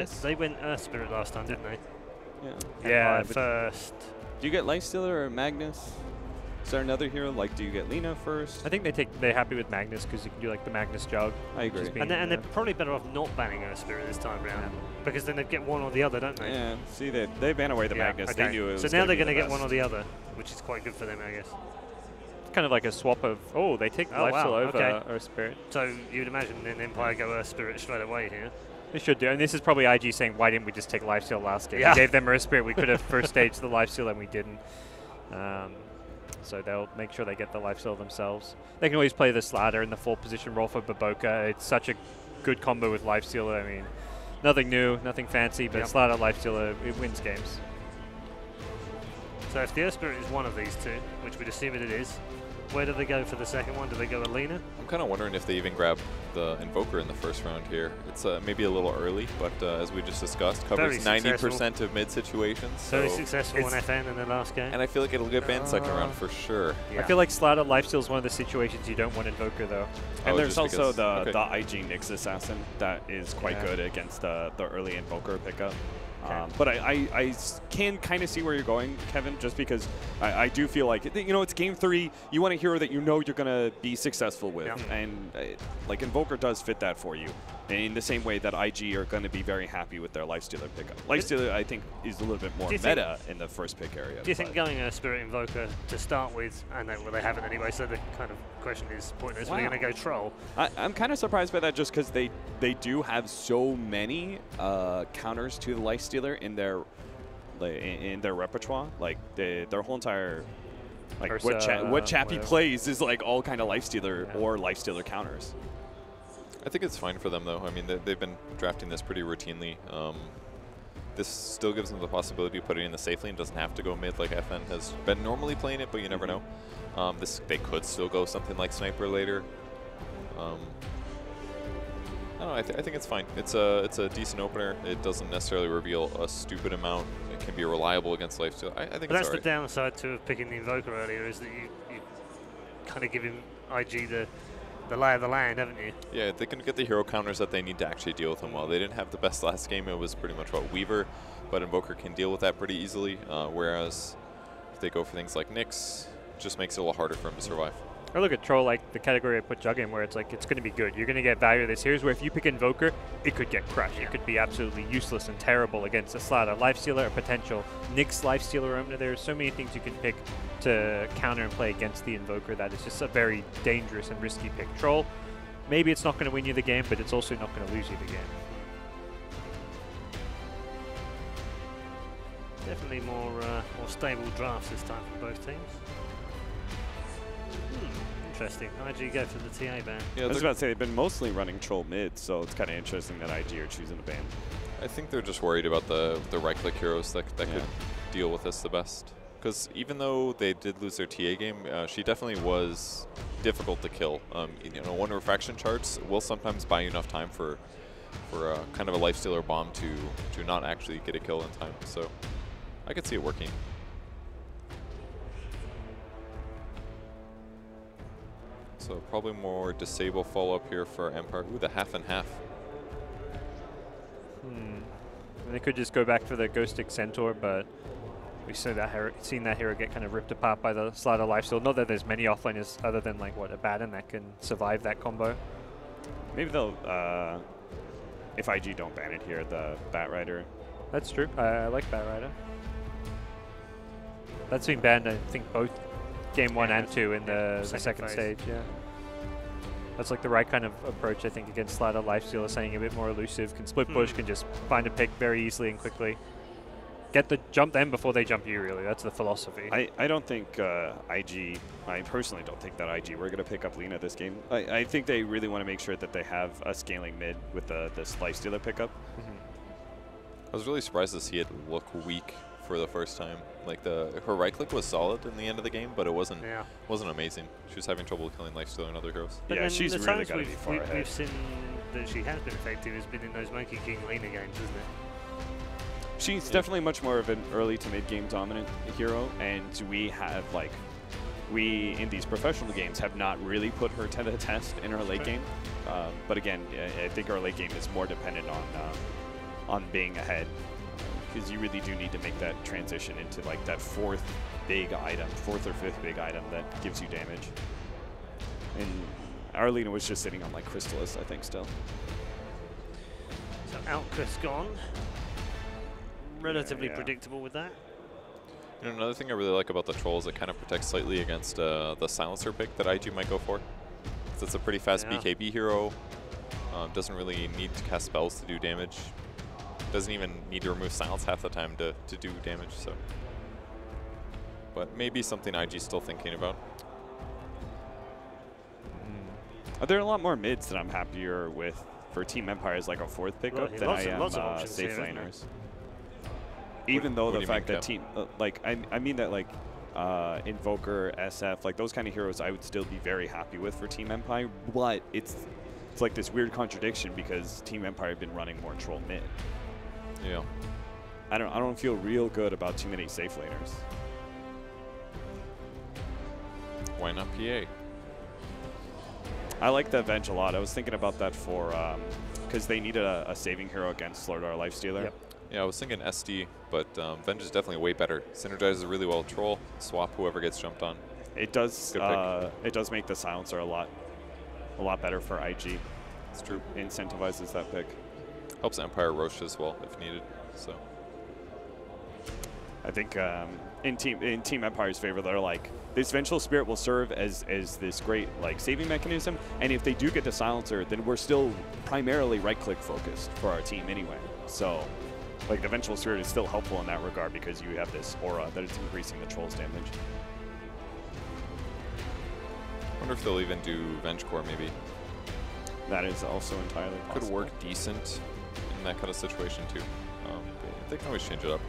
Magnus. They went Earth Spirit last time, didn't they? Yeah. First. Do you get Lifestealer or Magnus? Is there another hero? Like, do you get Lina first? I think they're happy with Magnus because you can do like the Magnus jog. I agree. And they're probably better off not banning Earth Spirit this time around, because then they'd get one or the other, don't they? Yeah. See, they ban away the Magnus. Okay. They knew it was. So now they're going to get best. one or the other, which is quite good for them, I guess. It's kind of like a swap of they take Lifesteal over Earth Spirit. So you'd imagine then Empire go Earth Spirit straight away here. They should do, and this is probably IG saying, why didn't we just take Lifesteal last game? Yeah. We gave them Earth Spirit. We could have first staged the Lifesteal and we didn't. So they'll make sure they get the Lifesteal themselves. They can always play the Slatter in the 4 position role for Baboka. It's such a good combo with Lifestealer. I mean, nothing new, nothing fancy, but Slatter Lifestealer, it wins games. So if the Earth Spirit is one of these two, which we'd assume it is, where do they go for the second one? Do they go Alina? I'm kind of wondering if they even grab the Invoker in the first round here. It's maybe a little early, but as we just discussed, covers 90% of mid situations. Very successful on FN in the last game. And I feel like it'll get banned second round for sure. I feel like Slatter Lifesteal is one of the situations you don't want Invoker though. And there's also the IG Nyx Assassin that is quite good against the early Invoker pickup. But I can kind of see where you're going, Kevin, just because I do feel like, it's game 3. You want a hero that you know you're going to be successful with. And like Invoker does fit that for you in the same way that IG are going to be very happy with their Lifestealer pickup. Lifestealer, I think, is a little bit more meta in the first pick area. Do you think going a Spirit Invoker to start with, and well, they haven't anyway, so the kind of question is pointless. We're going to go Troll. I'm kind of surprised by that just because they do have so many counters to the Lifestealer in their repertoire. Like their whole entire what Chappie plays is like all kind of Lifestealer or Lifestealer counters. I think it's fine for them though. I mean, they've been drafting this pretty routinely. This still gives them the possibility of putting it in the safe lane. Doesn't have to go mid like FN has been normally playing it, but you never know. They could still go something like Sniper later. I don't know. I think it's fine. It's a decent opener. It doesn't necessarily reveal a stupid amount. It can be reliable against Lifesteal. I think but that's the downside to picking the Invoker earlier, is that you kind of give him IG the lay of the land, haven't you? Yeah, they can get the hero counters that they need to actually deal with them well. They didn't have the best last game. It was pretty much what Weaver, but Invoker can deal with that pretty easily. Whereas if they go for things like Nyx, it just makes it a little harder for him to survive. Or look at Troll, like the category I put Jug in, where it's like, it's going to be good. You're going to get value of this. Here's where if you pick Invoker, it could get crushed. It could be absolutely useless and terrible against a Slatter Lifestealer, a potential Nyx Lifestealer opener. There's so many things you can pick to counter and play against the Invoker that is just a very dangerous and risky pick. Troll, maybe it's not going to win you the game, but it's also not going to lose you the game. Definitely more stable drafts this time for both teams. Interesting. IG go for the TA ban. Yeah, I was about to say they've been mostly running Troll mid, so it's kind of interesting that IG are choosing to ban. I think they're just worried about the right-click heroes that could deal with this the best. Because even though they did lose their TA game, she definitely was difficult to kill. One refraction charts will sometimes buy you enough time for kind of a Lifestealer bomb to not actually get a kill in time. So I could see it working. So probably more disable follow-up here for Empire. Ooh, the half and half. And they could just go back for the Ghostic Centaur, but we've seen that hero get kind of ripped apart by the Slatter Lifesteal. Not that there's many offlaners other than like what, Abaddon that can survive that combo. Maybe they'll, if IG don't ban it here, the Bat Rider. That's true. I like Bat Rider. That's been banned, I think, both game 1 and 2 in the second stage, That's like the right kind of approach, I think, against Slatter Lifestealer, saying a bit more elusive, can split push, can just find a pick very easily and quickly. Get the jump them before they jump you, really. That's the philosophy. I don't think IG, I personally don't think that IG we're going to pick up Lina this game. I think they really want to make sure that they have a scaling mid with this Lifestealer pickup. I was really surprised to see it look weak for the first time. Like her right click was solid in the end of the game, but it wasn't amazing. She was having trouble killing Lifestealer and other heroes. But yeah, she's really got to be far ahead. We've seen that she has been effective has been in those Monkey King Lina games, isn't it? She's definitely much more of an early to mid game dominant hero, and we have we in these professional games have not really put her to the test in her late game. But again, I think our late game is more dependent on on being ahead, because you really do need to make that transition into like that fourth or fifth big item that gives you damage. And Arlena was just sitting on like Crystallis, I think, still. So Outcast gone. Relatively Yeah. predictable with that. You know, another thing I really like about the Trolls, it kind of protects slightly against the Silencer pick that IG might go for. So it's a pretty fast BKB hero. Doesn't really need to cast spells to do damage. Doesn't even need to remove silence half the time to do damage. So, but maybe something IG's still thinking about. There are a lot more mids that I'm happier with for Team Empire as like a fourth pickup than I am lots of options safe here, isn't laners. Even though what do the you fact mean, that team, like I mean that like Invoker, SF, like those kind of heroes I would still be very happy with for Team Empire, but it's like this weird contradiction because Team Empire have been running more troll mid. Yeah. I don't feel real good about too many safe laners. Why not PA? I like the Venge a lot. I was thinking about that for because they needed a saving hero against Slordar Lifestealer. Yep. Yeah, I was thinking SD, but Venge is definitely way better. Synergizes really well with Troll. Swap whoever gets jumped on. It does. Good pick. It does make the silencer a lot better for IG. It's true. Incentivizes that pick. Helps Empire Roche as well if needed. So I think in Team Empire's favor, they're like this Vengeful Spirit will serve as this great like saving mechanism, and if they do get the silencer, then we're still primarily right-click focused for our team anyway. So like the Vengeful Spirit is still helpful in that regard because you have this aura that it's increasing the troll's damage. I wonder if they'll even do Venge Core maybe. That is also entirely possible. Could work decent in that kind of situation too. They can always change it up.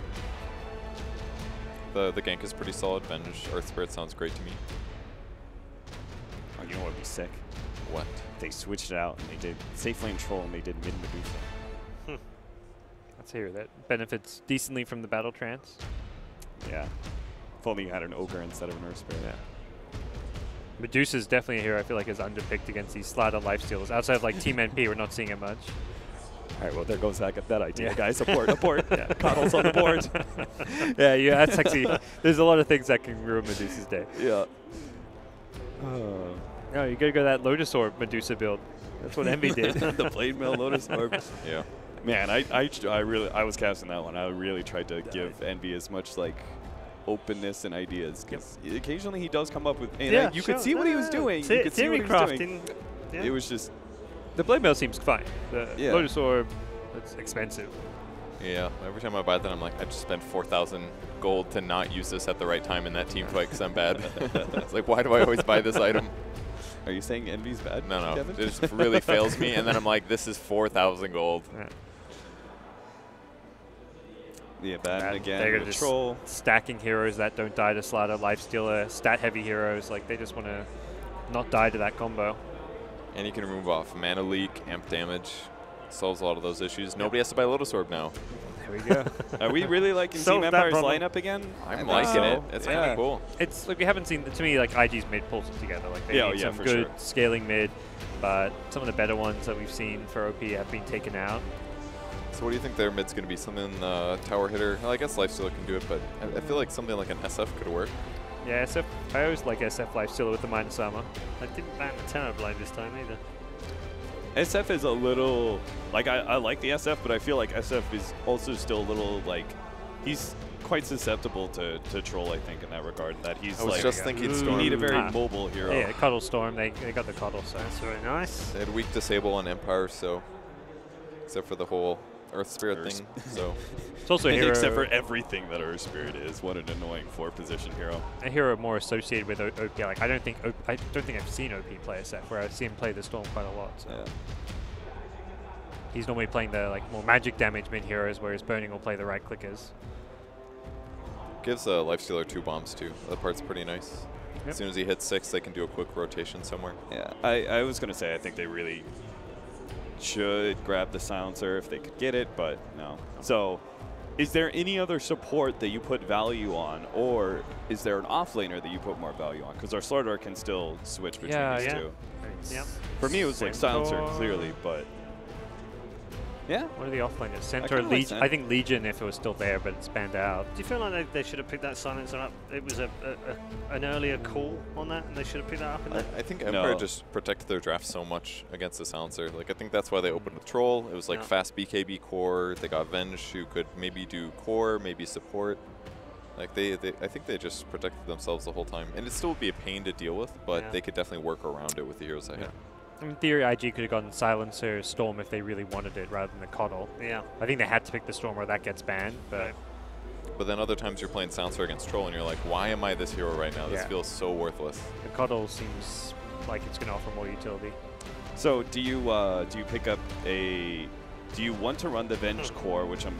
The gank is pretty solid. Venge Earth Spirit sounds great to me. Oh, you know what would be sick? What? They switched it out and they did Safe Lane Troll and they did Mid Medusa. Let's hear that. Benefits decently from the battle trance. Yeah. If only you had an Ogre instead of an Earth Spirit. Yeah. Medusa is definitely a hero I feel like is underpicked against these Slider lifestealers. Outside of like Team NP, we're not seeing it much. All right, well, there goes that idea, Yeah. guys. Support. Yeah. Coddles on the board. Yeah, that's actually, there's a lot of things that can ruin Medusa's day. Yeah. No, you gotta go that Lotus Orb Medusa build. That's what Envy did. The Blade Mail Lotus Orb. Yeah. Man, I was casting that one. I really tried to give Envy as much like openness and ideas because occasionally he does come up with. And you could see what he was doing. You could see what he was doing. Yeah. It was just. The Blade Mail seems fine. The Yeah. Lotus Orb, it's expensive. Yeah. Every time I buy that, I'm like, I just spent 4,000 gold to not use this at the right time in that team fight because I'm bad. It's like, why do I always buy this item? Are you saying Envy's bad? No, Kevin? it just really fails me, and then I'm like, this is 4,000 gold. Yeah, bad They're again. gonna With just Troll. stacking heroes that don't die to Slider, Lifestealer, stat-heavy heroes. Like they just want to not die to that combo. And you can remove off mana leak, amp damage, solves a lot of those issues. Nobody has to buy Lotus Orb now. There we go. Are we really liking Solve Team that Empire's problem. lineup again? I'm I think liking it. so. It's kind of cool. It's like we haven't seen, to me, like IG's mid pulls it together. Like they need some for good sure. scaling mid, but some of the better ones that we've seen for OP have been taken out. So what do you think their mid's going to be? Something tower hitter? Well, I guess Lifestealer can do it, but I feel like something like an SF could work. Yeah, SF. I always like SF Lifestealer with the minus armor. I didn't ban the Terrorblade this time either. SF is a little like I like the SF, but I feel like SF is also still a little like he's quite susceptible to troll. I think in that regard, that he's I was like just thinking you Storm. need a very Ah. mobile hero. Yeah, Cuddle Storm. They got the Cuddle, so. That's very nice. They had weak disable on Empire, so except for the whole Earth Spirit Earth thing. So It's also a hero, Except for everything that Earth Spirit is. What an annoying 4-position hero. a hero more associated with OP. Like I don't think I've seen OP play SF, where I've seen him play the Storm quite a lot. So. Yeah. He's normally playing the like more magic damage mid heroes, whereas Burning will play the right clickers. gives Lifestealer 2 bombs too. That part's pretty nice. Yep. As soon as he hits 6, they can do a quick rotation somewhere. Yeah, I was going to say I think they really should grab the silencer if they could get it, but no. So is there any other support that you put value on, or is there an offlaner that you put more value on? Because our Slardar can still switch between these two. Yep. For me, it was like silencer Centaur. clearly, but Yeah. What are the offlaners? Centaur, kinda like Legion. Cent. I think Legion if it was still there, but it's banned out. Do you feel like they should have picked that silencer up? It was an earlier call on that, and they should have picked that up. I think Empire just protected their draft so much against the silencer. Like I think that's why they opened with Troll. It was like fast BKB core. They got Venge, who could maybe do core, maybe support. Like I think they just protected themselves the whole time, and it still would be a pain to deal with, but they could definitely work around it with the heroes they had. In theory, IG could have gotten Silencer, Storm if they really wanted it, rather than the Coddle. Yeah. I think they had to pick the Storm or that gets banned, but... But then other times you're playing Silencer against Troll, and you're like, why am I this hero right now? This feels so worthless. The Coddle seems like it's going to offer more utility. So do you pick up a... Do you want to run the Venge core, which I'm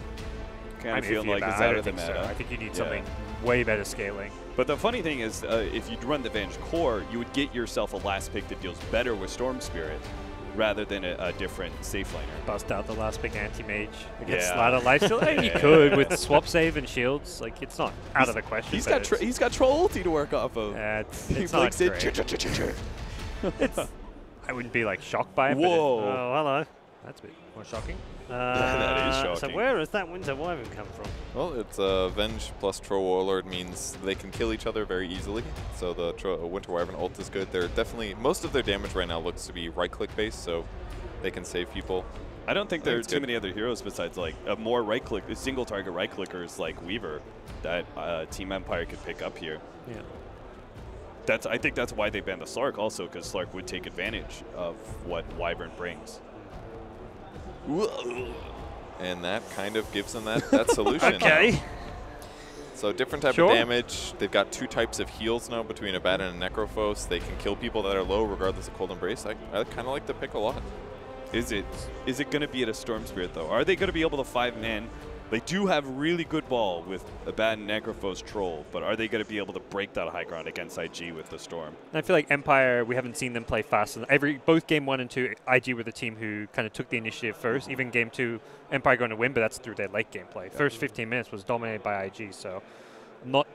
kind of feeling like is out of the meta? So. I think you need something way better scaling. But the funny thing is, if you run the Venge core, you would get yourself a last pick that deals better with Storm Spirit, rather than a different safe laner. Bust out the last pick anti-mage against Slider Lifesteal. You could with swap save and shields. Like it's not out of the question. He's got Troll ulti to work off of. It's not great. I wouldn't be like shocked by it. Whoa! Oh, hello. That's a bit more shocking. That is shocking. So where has that Winter Wyvern come from? Well, it's Venge plus Troll Warlord means they can kill each other very easily. So the Winter Wyvern ult is good. They're definitely, most of their damage right now looks to be right-click based, so they can save people. I don't think there are too many other heroes besides like a more right-click, single target right-clickers like Weaver that Team Empire could pick up here. Yeah. I think that's why they banned the Slark also, because Slark would take advantage of what Wyvern brings. And that kind of gives them that solution. Okay. So different type of damage. They've got 2 types of heals now between Abaddon and Necrophos. They can kill people that are low regardless of Cold Embrace. I kind of like the pick a lot. Is it going to be at a Storm Spirit, though? Are they going to be able to 5-man? They do have really good ball with Abaddon, Necrophos, Troll, but are they going to be able to break that high ground against IG with the Storm? I feel like Empire, we haven't seen them play fast. Both game 1 and 2, IG were the team who kind of took the initiative first. Even game 2, Empire going to win, but that's through their late game play. First 15 minutes was dominated by IG, so I'm not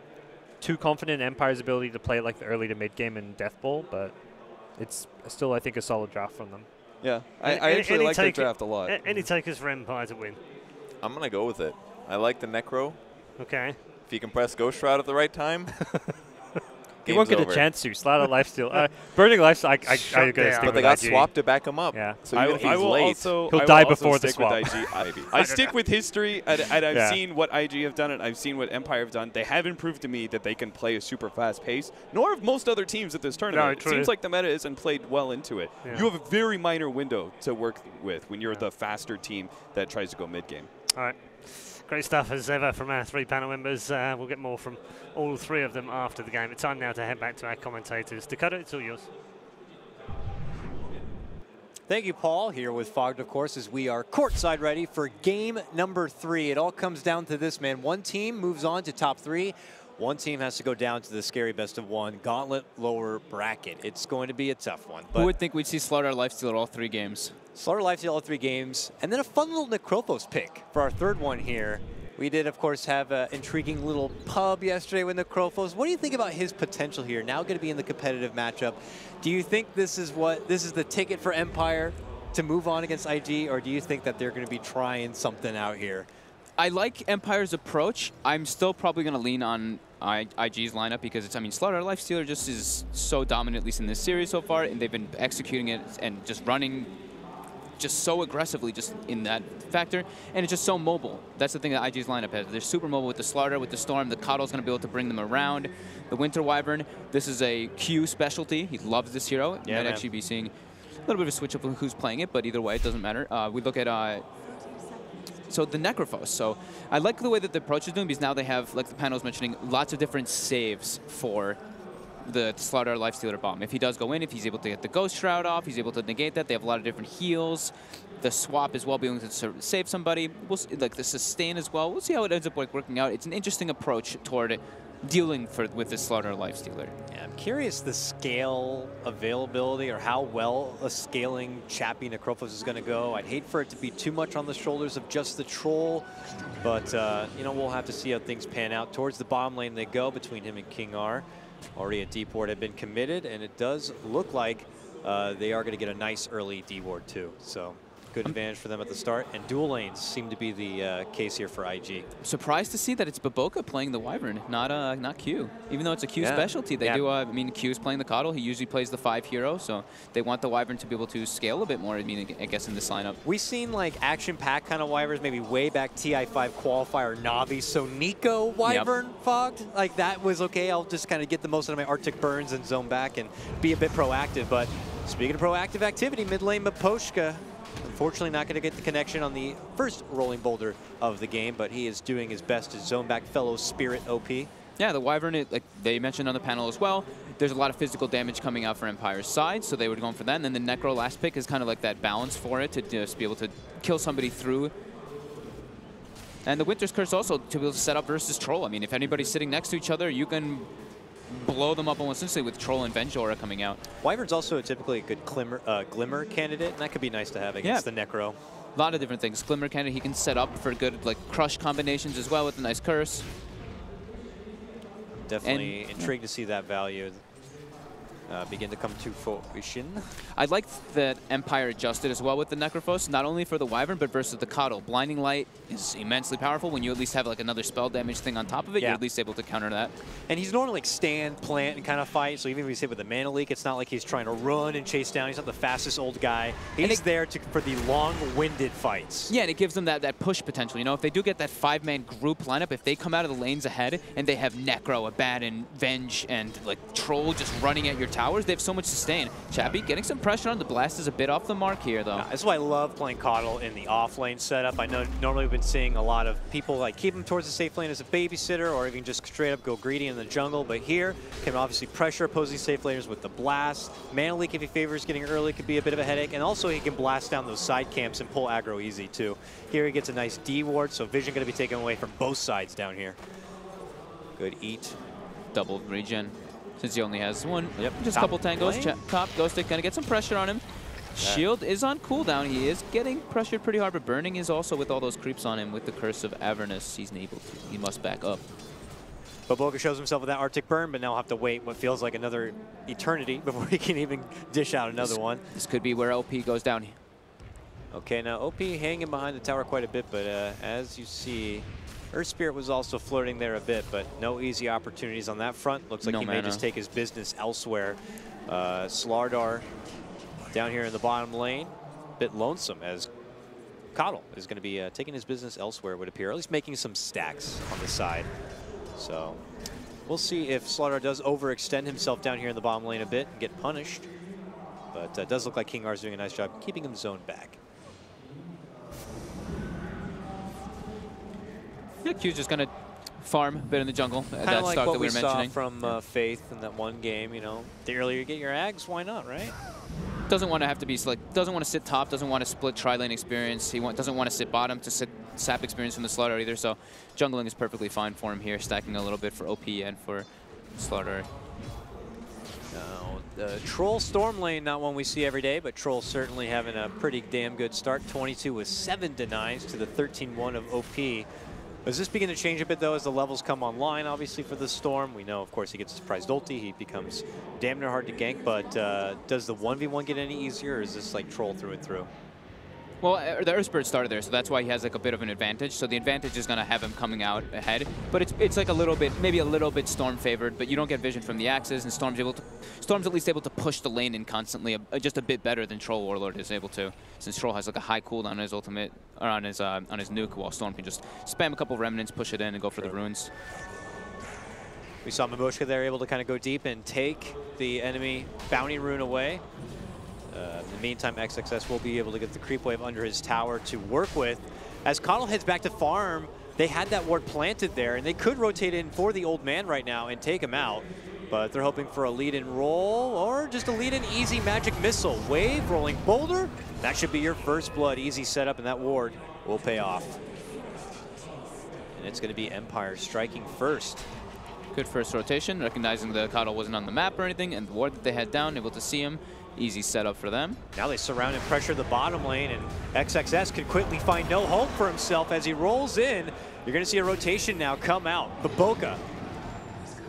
too confident in Empire's ability to play like the early to mid game in Death Ball, but it's still, I think, a solid draft from them. Yeah, I actually like their draft a lot. Any takers for Empire to win? I'm going to go with it. I like the Necro. Okay. If you can press Ghost Shroud at the right time, he won't get a chance to. Slide out Lifesteal. Burning Lifesteal, I got to stick but with they got IG. swapped to back him up. Yeah. So even if he's late, he'll die before the swap. I stick with history, and I've seen what IG have done, and I've seen what Empire have done. They haven't proved to me that they can play a super fast pace, nor have most other teams at this tournament. It seems like the meta isn't played well into it. Yeah. You have a very minor window to work with when you're the faster team that tries to go mid-game. All right. Great stuff as ever from our 3 panel members. We'll get more from all 3 of them after the game. It's time now to head back to our commentators. Dakota, it's all yours. Thank you, Paul. Here with Fogged, of course, as we are courtside ready for game number 3. It all comes down to this, man. One team moves on to top 3. One team has to go down to the scary best of 1 gauntlet lower bracket. It's going to be a tough one. Who would think we'd see Slaughter Lifesteal at all 3 games? Slaughter Lifesteal all 3 games, and then a fun little Necrophos pick for our 3rd one here. We did, of course, have an intriguing little pub yesterday with Necrophos. What do you think about his potential here? Now going to be in the competitive matchup. Do you think this is the ticket for Empire to move on against IG, or do you think that they're going to be trying something out here? I like Empire's approach. I'm still probably going to lean on IG's lineup because it's, I mean, Slaughter Lifestealer just is so dominant, at least in this series so far, and they've been executing it and just running just so aggressively just in that factor, and it's just so mobile. That's the thing that IG's lineup has. They're super mobile with the Slaughter, with the Storm. The Coddle's going to be able to bring them around. The Winter Wyvern, this is a Q specialty. He loves this hero. You might actually be seeing a little bit of a switch up of who's playing it, but either way, it doesn't matter. We look at so the Necrophos. So I like the way that the approach is doing because now they have, like the panel was mentioning, lots of different saves for the Slaughter Lifestealer bomb. If he does go in, if he's able to get the Ghost Shroud off, he's able to negate that. They have a lot of different heals. The swap as well, being able to save somebody. We'll see, like the sustain as well. We'll see how it ends up working out. It's an interesting approach toward dealing with the Slaughter Lifestealer. Yeah, I'm curious the scale availability or how well a scaling Chappie Necrophos is going to go. I'd hate for it to be too much on the shoulders of just the Troll, but you know, we'll have to see how things pan out. Towards the bottom lane they go between him and King R. Already a deep ward had been committed, and it does look like they are going to get a nice early D ward too. So Good advantage for them at the start, and dual lanes seem to be the case here for IG. Surprised to see that it's Baboka playing the Wyvern, not Q. Even though it's a Q specialty, they do. I mean, Q is playing the Coddle. He usually plays the 5 hero, so they want the Wyvern to be able to scale a bit more. I mean, I guess in this lineup. We've seen like action-packed kind of Wyverns, maybe way back TI5 qualifier Navi. So Nico Wyvern fogged, like that was okay. I'll just kind of get the most out of my Arctic burns and zone back and be a bit proactive. But speaking of proactive activity, mid lane Maposhka. Unfortunately, not going to get the connection on the first rolling boulder of the game, but he is doing his best to zone back fellow Spirit OP. Yeah, the Wyvern, like they mentioned on the panel as well, there's a lot of physical damage coming out for Empire's side, so they would go for that. And then the Necro last pick is kind of like that balance for it to just be able to kill somebody through. And the Winter's Curse also to be able to set up versus Troll. I mean, if anybody's sitting next to each other, you can blow them up almost instantly with Troll and Venge Aura coming out. Wyvern's also typically a good Glimmer candidate, and that could be nice to have against the Necro. A lot of different things. Glimmer candidate, he can set up for good like crush combinations as well with a nice curse. Definitely intrigued to see that value begin to come to fruition. I like that Empire adjusted as well with the Necrophos, not only for the Wyvern, but versus the Coddle. Blinding Light is immensely powerful. When you at least have like another spell damage thing on top of it, you're at least able to counter that. And he's normally like stand, plant, and kind of fight, so even if he's hit with a mana leak, it's not like he's trying to run and chase down. He's not the fastest old guy. He's there for the long-winded fights. Yeah, and it gives them that push potential. You know, if they do get that 5-man group lineup, if they come out of the lanes ahead and they have Necro, Abaddon, Venge, and like Troll just running at your towers, they have so much sustain. Chappie getting some pressure on the blast is a bit off the mark here, though. That's why I love playing Coddle in the off-lane setup. I know normally we've been seeing a lot of people like keep him towards the safe lane as a babysitter, or even just straight up go greedy in the jungle. But here, can obviously pressure opposing safe laners with the blast. Mana leak, if he favors getting early, could be a bit of a headache. And also he can blast down those side camps and pull aggro easy too. Here he gets a nice D ward, so vision going to be taken away from both sides down here. Good eat. Double regen. Since he only has one. Yep. Just a couple tangos. Top Ghost Stick gonna get some pressure on him. Shield is on cooldown. He is getting pressured pretty hard, but Burning is also with all those creeps on him with the Curse of Avernus. He's able to. He must back up. Baboka shows himself with that Arctic Burn, but now he'll have to wait what feels like another eternity before he can even dish out another one. This could be where OP goes down. Okay, now OP hanging behind the tower quite a bit, but as you see, Earth Spirit was also flirting there a bit, but no easy opportunities on that front. Looks like he may just take his business elsewhere. Slardar down here in the bottom lane, bit lonesome as Coddle is going to be taking his business elsewhere, would appear, or at least making some stacks on the side. So we'll see if Slardar does overextend himself down here in the bottom lane a bit and get punished. But it does look like King R's doing a nice job keeping him zoned back. Yeah, Q's just gonna farm a bit in the jungle. Kind of that like stock what that we were saw mentioning. from Faith in that one game. You know, the earlier you get your Ags, why not, right? Doesn't want to have to be like doesn't want to sit top. Doesn't want to split tri-lane experience. He doesn't want to sit bottom to sit sap experience from the Slaughter either. So jungling is perfectly fine for him here, stacking a little bit for OP and for Slaughter. Now, the Troll Storm lane, not one we see every day, but Troll certainly having a pretty damn good start. 22 with 7 denies to the 13-1 of OP. Does this begin to change a bit, though, as the levels come online, obviously, for the Storm? We know, of course, he gets a surprised ulti. He becomes damn near hard to gank, but does the 1v1 get any easier, or is this like Troll through and through? Well, the Earth Spirit started there, so that's why he has like a bit of an advantage. So the advantage is going to have him coming out ahead, but it's like a little bit, maybe a little bit Storm favored, but you don't get vision from the axes, and Storm's at least able to push the lane in constantly, just a bit better than Troll Warlord is able to, since Troll has like a high cooldown on his ultimate, or on his nuke, while Storm can just spam a couple remnants, push it in, and go for the runes. We saw Mamushka there able to kind of go deep and take the enemy bounty rune away. In the meantime, XXS will be able to get the creep wave under his tower to work with. As Coddle heads back to farm, they had that ward planted there, and they could rotate in for the old man right now and take him out. But they're hoping for a lead-in roll, or just a lead-in easy magic missile. Wave, rolling boulder. That should be your first blood. Easy setup, and that ward will pay off. And it's going to be Empire striking first. Good first rotation, recognizing the Coddle wasn't on the map or anything, and the ward that they had down, able to see him. Easy setup for them. Now they surround and pressure the bottom lane, and XXS could quickly find no home for himself as he rolls in. You're going to see a rotation now come out. Baboka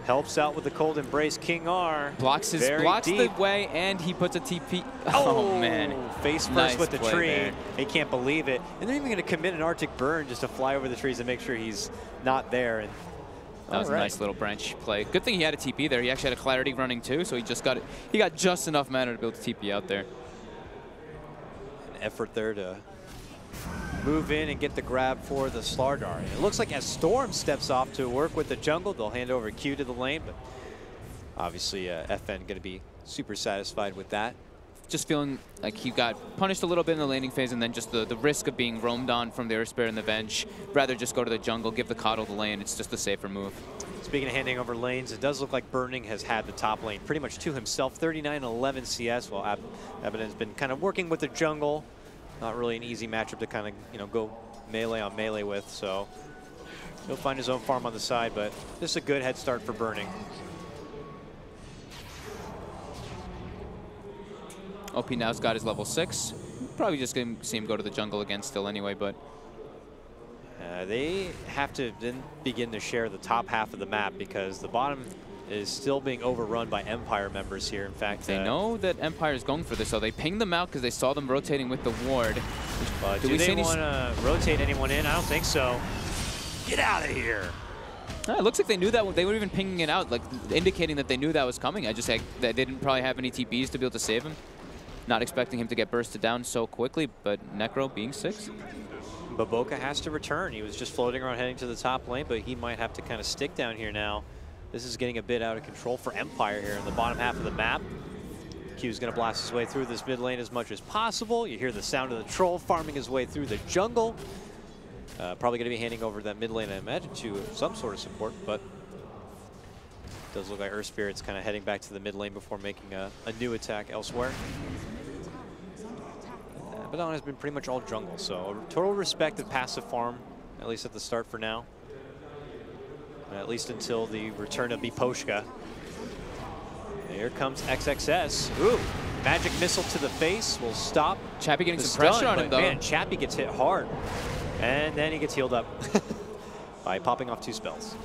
Helps out with the cold embrace. King R. Blocks the way, and he puts a TP. Oh man. Face first Nice with the play tree. there. He can't believe it. And they're even going to commit an Arctic burn just to fly over the trees and make sure he's not there. And that was a nice little branch play. Good thing he had a TP there. He actually had a clarity running too, so he got just enough mana to be able to TP out there. An effort there to move in and get the grab for the Slardar. And it looks like as Storm steps off to work with the jungle, they'll hand over Q to the lane, but obviously FN going to be super satisfied with that. Just feeling like he got punished a little bit in the laning phase, and then just the risk of being roamed on from the Earth Spirit and the Venge. Rather just go to the jungle, give the Coddle the lane. It's just the safer move. Speaking of handing over lanes, it does look like Burning has had the top lane pretty much to himself. 39-11 CS, while Abaddon's been kind of working with the jungle. Not really an easy matchup to kind of, go melee on melee with, so he'll find his own farm on the side, but this is a good head start for Burning. OP now's got his level 6. Probably just going to see him go to the jungle again still anyway, but they have to then begin to share the top half of the map because the bottom is still being overrun by Empire members here. In fact, they know that Empire is going for this, so they pinged them out because they saw them rotating with the ward. But do they want to rotate anyone in? I don't think so. Get out of here. It looks like they knew that. They were even pinging it out, like indicating that they knew that was coming. I just that they didn't probably have any TPs to be able to save him. Not expecting him to get bursted down so quickly, but Necro being 6. Baboka has to return. He was just floating around heading to the top lane, but he might have to kind of stick down here now. This is getting a bit out of control for Empire here in the bottom half of the map. Q's going to blast his way through this mid lane as much as possible. You hear the sound of the troll farming his way through the jungle. Probably going to be handing over that mid lane, I imagine, to some sort of support, but it does look like Earth Spirit's kind of heading back to the mid lane before making a new attack elsewhere. Abaddon has been pretty much all jungle, so total respect of passive farm, at least at the start for now. At least until the return of Miposhka. Here comes XXS. Ooh, magic missile to the face will stop. Chappie getting some pressure on him, though. Man, Chappie gets hit hard. And then he gets healed up by popping off 2 spells.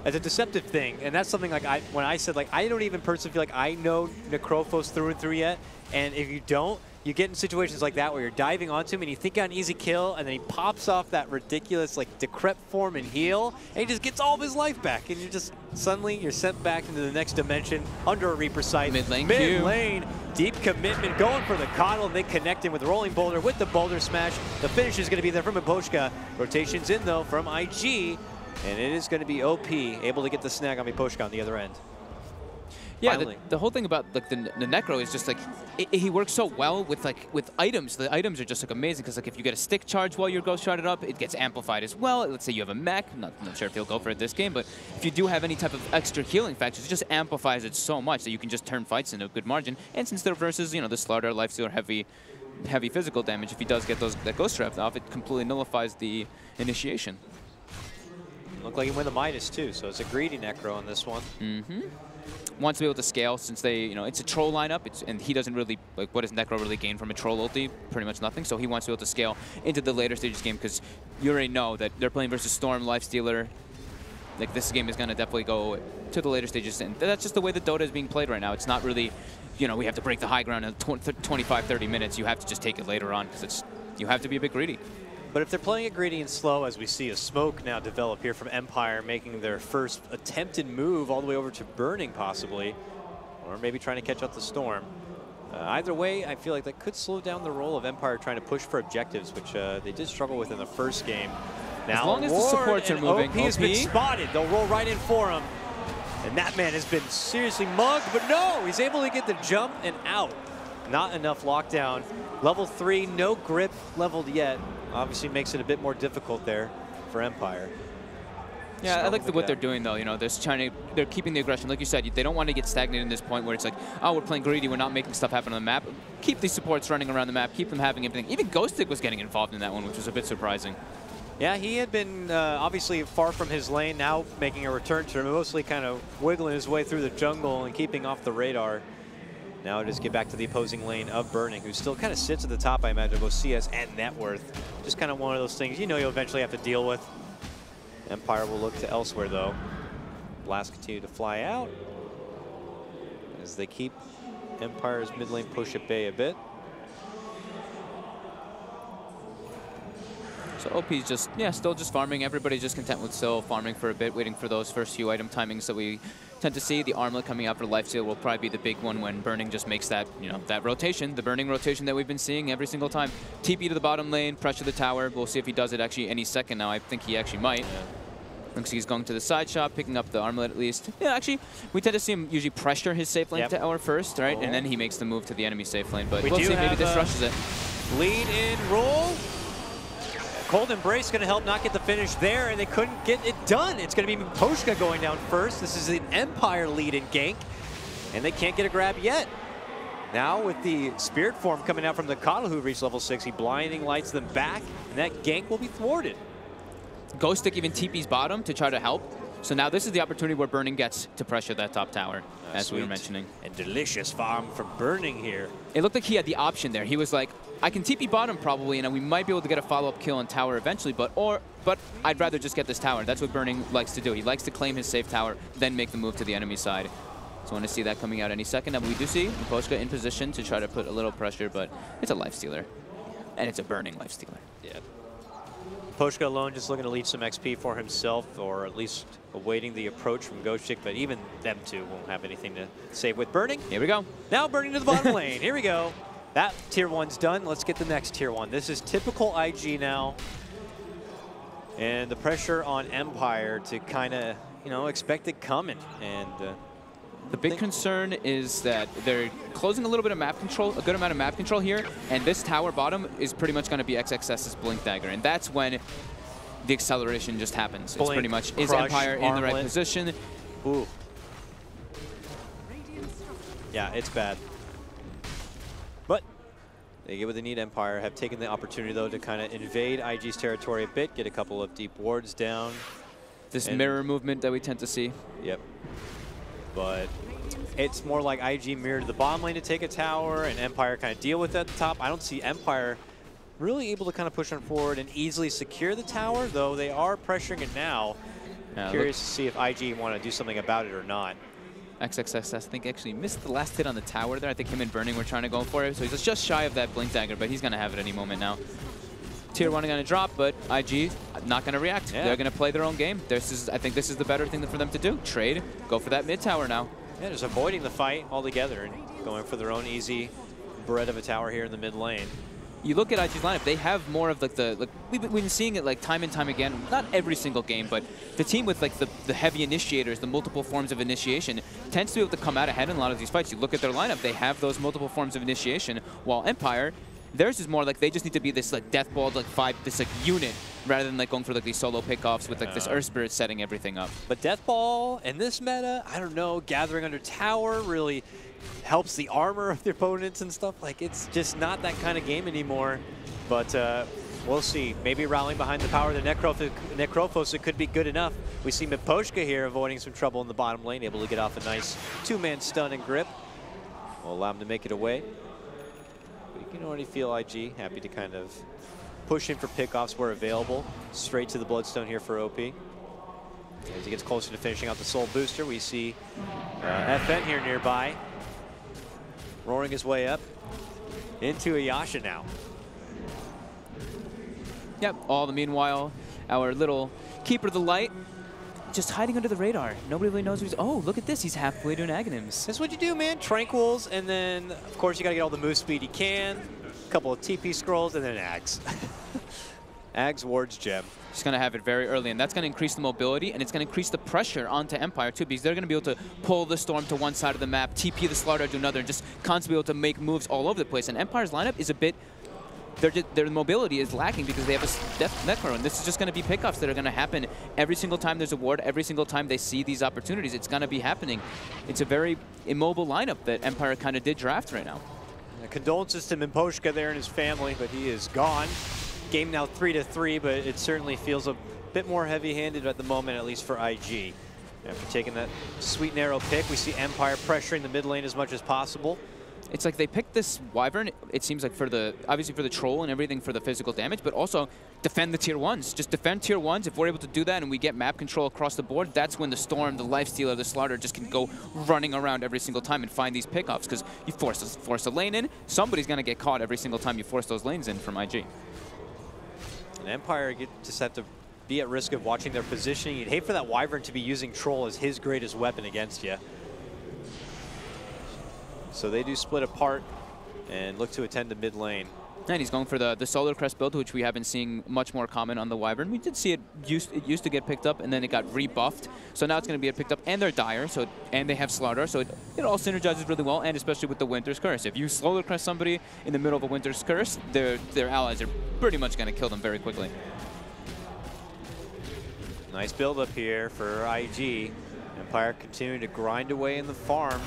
It's a deceptive thing, and that's something like when I said, like, I don't even personally feel like I know Necrophos through and through yet, and if you don't, you get in situations like that where you're diving onto him and you think on an easy kill, and then he pops off that ridiculous, like, decrep form and heal, and he just gets all of his life back, and you just suddenly you're sent back into the next dimension under a Reaper sight. Mid lane, deep commitment, going for the Coddle, and they connect in with Rolling Boulder with the Boulder Smash. The finish is going to be there from Miposhka. Rotations in though from IG, and it is going to be OP, able to get the snag on Miposhka on the other end. Yeah, the whole thing about like the Necro is just like he works so well with items. The items are just like amazing because like if you get a stick charge while you're ghost shotted up, it gets amplified as well. Let's say you have a mech, not sure if he'll go for it this game, but if you do have any type of extra healing factors, it just amplifies it so much that you can just turn fights into a good margin. And since they're versus the Slardar Lifestealer heavy physical damage, if he does get that ghost trap off, it completely nullifies the initiation. Looked like he went the Midas too, so it's a greedy Necro on this one. Mm-hmm. Wants to be able to scale since they, it's a troll lineup, and he doesn't really, like, what does Necro really gain from a troll ulti? Pretty much nothing, so he wants to be able to scale into the later stages game because you already know that they're playing versus Storm, Lifestealer. Like, this game is going to definitely go to the later stages, and that's just the way that Dota is being played right now. It's not really, we have to break the high ground in 25, 30 minutes. You have to just take it later on because you have to be a bit greedy. But if they're playing it greedy and slow, as we see a smoke now develop here from Empire, making their first attempted move all the way over to Burning possibly, or maybe trying to catch up the Storm. Either way, I feel like that could slow down the role of Empire trying to push for objectives, which they did struggle with in the first game. Now, as long as the supports are moving, OP has been spotted. They'll roll right in for him. And that man has been seriously mugged, but no, he's able to get the jump and out. Not enough lockdown. Level 3, no grip leveled yet. Obviously makes it a bit more difficult there for Empire. Yeah, I like what they're doing though. They're keeping the aggression. Like you said, they don't want to get stagnated in this point where it's like, oh, we're playing greedy, we're not making stuff happen on the map. Keep these supports running around the map, keep them having everything. Even Ghostic was getting involved in that one, which was a bit surprising. Yeah, he had been obviously far from his lane, now making a return to mostly kind of wiggling his way through the jungle and keeping off the radar. Now just get back to the opposing lane of Burning, who still kind of sits at the top, I imagine, both CS and net worth. Just kind of one of those things you'll eventually have to deal with. Empire will look to elsewhere, though. Blast continue to fly out as they keep Empire's mid lane push at bay a bit. So OP's just, yeah, still just farming. Everybody's just content with still farming for a bit, waiting for those first few item timings that we tend to see. The armlet coming out for lifesteal will probably be the big one when Burning just makes that, you know, that rotation, the Burning rotation that we've been seeing every single time. TP to the bottom lane, pressure the tower. We'll see if he does it actually any second now. I think he actually might. Yeah. Looks like he's going to the side shop, picking up the armlet at least. Yeah, actually, we tend to see him usually pressure his safe lane tower first, right? And then he makes the move to the enemy safe lane. But we'll see, maybe this rushes it. Lead in roll. Cold Embrace going to help not get the finish there, and they couldn't get it done. It's going to be Miposhka going down first. This is an Empire lead in gank, and they can't get a grab yet. Now with the Spirit Form coming out from the Kata who reached level 6, he blinding lights them back, and that gank will be thwarted. Ghost Stick even TP's bottom to try to help. So now this is the opportunity where Burning gets to pressure that top tower, as we were mentioning. And delicious farm from Burning here. It looked like he had the option there. He was like, I can TP bottom probably, and we might be able to get a follow-up kill on tower eventually, but I'd rather just get this tower. That's what Burning likes to do. He likes to claim his safe tower, then make the move to the enemy side. So I want to see that coming out any second. Now we do see Miposhka in position to try to put a little pressure, but it's a lifestealer. And it's a Burning lifestealer. Yeah. Miposhka alone just looking to lead some XP for himself, or at least awaiting the approach from Ghost Stick, but even them two won't have anything to save with Burning. Here we go. Now Burning to the bottom lane. Here we go. That tier 1's done. Let's get the next tier 1. This is typical IG now. And the pressure on Empire to kind of, you know, expect it coming. And the big concern is that they're closing a little bit of map control, a good amount of map control here, and this tower bottom is pretty much going to be XXS's Blink Dagger, and that's when the acceleration just happens. Blink, it's pretty much, is Empire in the right position? Ooh. Yeah, it's bad. But they get what they need. Empire have taken the opportunity, though, to kind of invade IG's territory a bit, get a couple of deep wards down. This mirror movement that we tend to see. Yep. But it's more like IG mirror to the bottom lane to take a tower, and Empire kind of deal with it at the top. I don't see Empire really able to kind of push on forward and easily secure the tower, though they are pressuring it now. Curious to see if IG want to do something about it or not. XXS, I think, actually missed the last hit on the tower there. I think him and Burning were trying to go for it, so he's just shy of that Blink Dagger, but he's going to have it any moment now. Tier 1 are going to drop, but IG not going to react. Yeah. They're going to play their own game. I think this is the better thing for them to do. Trade, go for that mid tower now. Yeah, just avoiding the fight altogether and going for their own easy bread of a tower here in the mid lane. You look at IG's lineup, they have more of like we've been seeing it like time and time again, not every single game, but the team with like the heavy initiators, the multiple forms of initiation, tends to be able to come out ahead in a lot of these fights. You look at their lineup, they have those multiple forms of initiation, while Empire, theirs is more like they just need to be this like death ball, like this like unit, rather than like going for like these solo pickoffs with like this Earth Spirit setting everything up. But death ball in this meta, I don't know, gathering under tower really helps the armor of the opponents and stuff. Like, it's just not that kind of game anymore. But we'll see. Maybe rallying behind the power of the Necrophos, it could be good enough. We see Miposhka here avoiding some trouble in the bottom lane, able to get off a nice two-man stun and grip. Will allow him to make it away. But you can already feel IG happy to kind of push in for pickoffs where available. Straight to the Bloodstone here for OP. As he gets closer to finishing out the Soul Booster, we see FN here nearby, roaring his way up into a Yasha now. Yep, all the meanwhile, our little Keeper of the Light just hiding under the radar. Nobody really knows who's. Oh, look at this. He's halfway to an Aghanims. That's what you do, man. Tranquils, and then, of course, you got to get all the move speed you can. A couple of TP scrolls, and then Ags. Ags wards gem. He's going to have it very early, and that's going to increase the mobility, and it's going to increase the pressure onto Empire, too, because they're going to be able to pull the Storm to one side of the map, TP the Slaughter to another, and just constantly be able to make moves all over the place. And Empire's lineup is a bit... Their mobility is lacking because they have a Death Necro, and this is just going to be pickoffs that are going to happen every single time there's a ward, every single time they see these opportunities. It's going to be happening. It's a very immobile lineup that Empire kind of did draft right now. Condolences to Miposhka there and his family, but he is gone. Game now 3-3, but it certainly feels a bit more heavy-handed at the moment, at least for IG. After taking that sweet narrow pick, we see Empire pressuring the mid lane as much as possible. it's like they picked this Wyvern, it seems like, for the, obviously for the troll and everything for the physical damage, but also defend the tier 1s. Just defend tier 1s. If we're able to do that and we get map control across the board, that's when the Storm, the Lifestealer, the Slaughter just can go running around every single time and find these pickoffs, because you force a lane in, somebody's going to get caught every single time you force those lanes in from IG. And Empire just have to be at risk of watching their positioning. You'd hate for that Wyvern to be using Troll as his greatest weapon against you. So they do split apart and look to attend to mid lane. And he's going for the Solar Crest build, which we have been seeing much more common on the Wyvern. We did see it used to get picked up, and then it got rebuffed. So now it's going to get picked up, and they're Dire, and they have Slaughter, so it all synergizes really well, and especially with the Winter's Curse. If you Solar Crest somebody in the middle of a Winter's Curse, their allies are pretty much going to kill them very quickly. Nice build up here for IG. Empire continuing to grind away in the farm,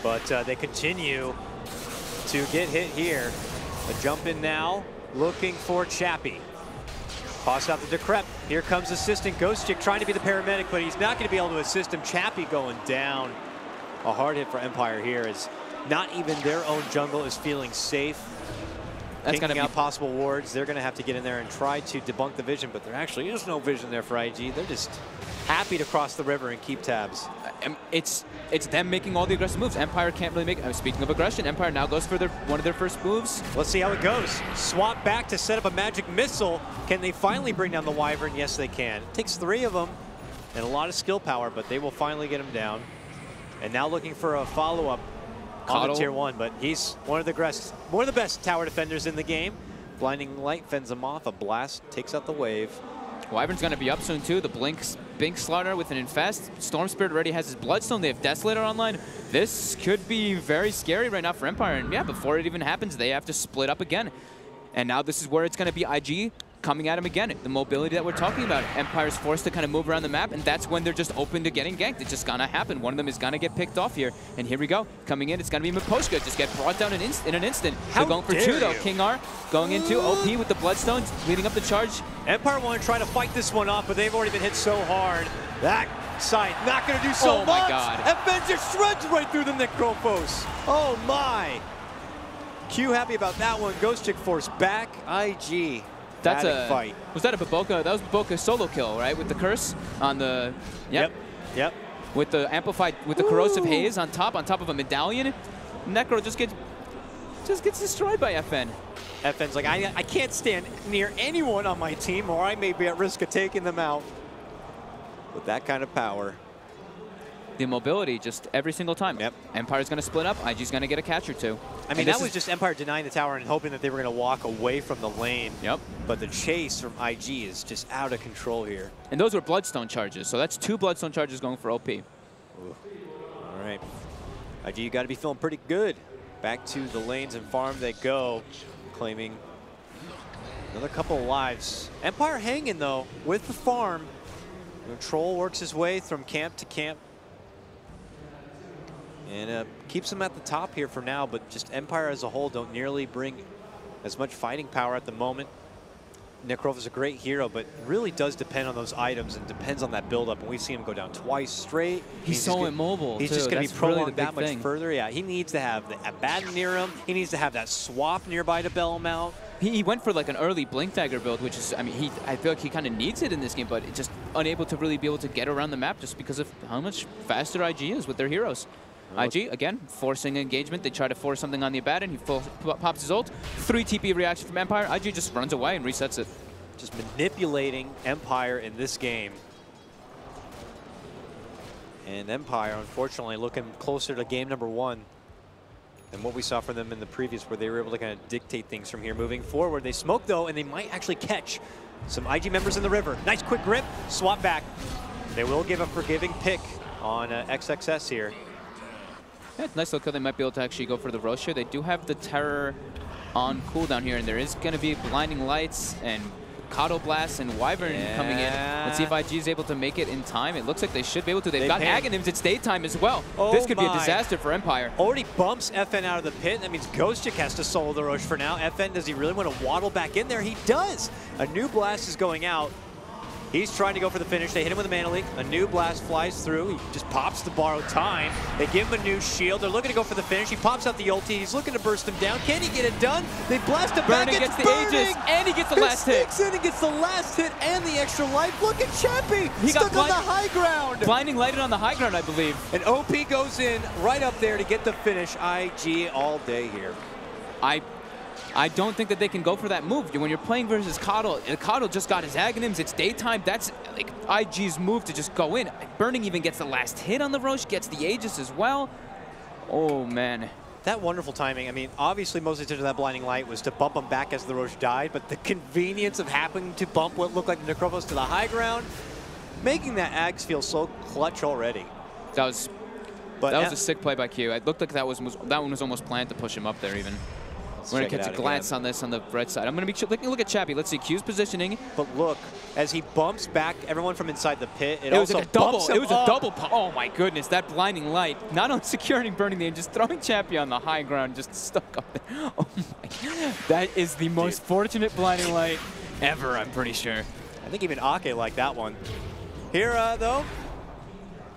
but they continue to get hit here. A jump in now, looking for Chappie. Toss out the Decrep. Here comes assistant Ghostchick trying to be the paramedic, but he's not going to be able to assist him. Chappie going down. A hard hit for Empire here, as not even their own jungle is feeling safe. That's Picking gonna out possible wards. They're going to have to get in there and try to debunk the vision, but there actually is no vision there for IG. They're just happy to cross the river and keep tabs. It's them making all the aggressive moves. Empire can't really make it. Speaking of aggression, Empire now goes for one of their first moves. Let's see how it goes. Swap back to set up a magic missile. Can they finally bring down the Wyvern? Yes, they can. It takes 3 of them and a lot of skill power, but they will finally get him down. And now looking for a follow-up on the tier 1, but he's one of the best tower defenders in the game. Blinding Light fends him off. A blast takes out the wave. Wyvern's going to be up soon too. The Blink Slaughter with an Infest. Storm Spirit already has his Bloodstone. They have Desolator online. This could be very scary right now for Empire. And yeah, before it even happens, they have to split up again. And now this is where it's going to be IG coming at him again. The mobility that we're talking about. Empire's forced to kind of move around the map, and that's when they're just open to getting ganked. It's just gonna happen. One of them is gonna get picked off here. And here we go. Coming in, it's gonna be Miposhka. Just get brought down in an instant. They're going for 2 though. King R going into OP with the Bloodstones, leading up the charge. Empire want to try to fight this one off, but they've already been hit so hard. That side not gonna do so much. Oh my god. And Ben just shreds right through the Necrophos. Oh my. Q happy about that one. Ghostchick forced back. IG. That's a fight. Was that a Baboka? That was Baboka's solo kill, right? With the curse on the. Yep. With the amplified, with the corrosive haze on top of a medallion. Necro just gets destroyed by FN. FN's like, I can't stand near anyone on my team, or I may be at risk of taking them out. With that kind of power. The mobility just every single time. Yep. Empire's going to split up. IG's going to get a catch or 2. I mean, that was just Empire denying the tower and hoping that they were going to walk away from the lane. Yep. But the chase from IG is just out of control here. And those were Bloodstone charges. So that's 2 Bloodstone charges going for OP. Ooh. All right. IG, you got to be feeling pretty good. Back to the lanes and farm they go, claiming another couple of lives. Empire hanging, though, with the farm. Troll works his way from camp to camp. And keeps them at the top here for now, but just Empire as a whole don't nearly bring as much fighting power at the moment. Necrophos is a great hero, but really does depend on those items and depends on that build-up. And we've seen him go down twice straight. He's so immobile, He's just going to be prolonged really that much further. Yeah, he needs to have the Abaddon near him. He needs to have that swap nearby to bail him out. He went for like an early Blink Dagger build, which is, I mean, I feel like he kind of needs it in this game, but just unable to really be able to get around the map just because of how much faster IG is with their heroes. IG, again, forcing engagement. They try to force something on the Abaddon. He pops his ult. 3 TP reaction from Empire. IG just runs away and resets it. Just manipulating Empire in this game. And Empire, unfortunately, looking closer to game number 1 than what we saw from them in the previous, where they were able to kind of dictate things from here moving forward. They smoke, though, and they might actually catch some IG members in the river. Nice quick grip, swap back. They will give a forgiving pick on XXS here. Yeah, nice little kill. They might be able to actually go for the Roche here. They do have the Terror on cooldown here, and there is going to be Blinding Lights and Kato Blast and Wyvern coming in. Let's see if IG is able to make it in time. It looks like they should be able to. They've got Aghanims. It's daytime as well. Oh, this could be a disaster for Empire. Already bumps FN out of the pit. That means Ghostchick has to solo the Roche for now. FN, does he really want to waddle back in there? He does. A new blast is going out. He's trying to go for the finish. They hit him with a mana leak. A new blast flies through. He just pops the borrowed time. They give him a new shield. They're looking to go for the finish. He pops out the ulti. He's looking to burst him down. Can he get it done? They blast him back. Burning gets the Aegis, and he gets the last hit. Sneaks in and gets the last hit and the extra life. Look at Chappie. He got stuck on the high ground. Blinding lighted on the high ground, I believe. And OP goes in right up there to get the finish. IG all day here. I don't think that they can go for that move. When you're playing versus Coddle, Coddle just got his Aghanims. It's daytime. That's like IG's move to just go in. Burning even gets the last hit on the Roche, gets the Aegis as well. Oh, man. That wonderful timing. I mean, obviously, most attention to that blinding light was to bump him back as the Roche died, but the convenience of happening to bump what looked like the Necrophos to the high ground, making that Ags feel so clutch already. That was a sick play by Q. It looked like that one was almost planned to push him up there even. We're going to catch a glance on this on the red side. I'm going to be taking a look at Chappie. Let's see Q's positioning. But look, as he bumps back everyone from inside the pit, it was also like a double. bumps him It was up. a double. Oh my goodness, that blinding light. Not only securing Burning there, just throwing Chappie on the high ground, just stuck up there. Oh my. That is the most fortunate blinding light ever, I'm pretty sure. I think even Ake liked that one. Here, though,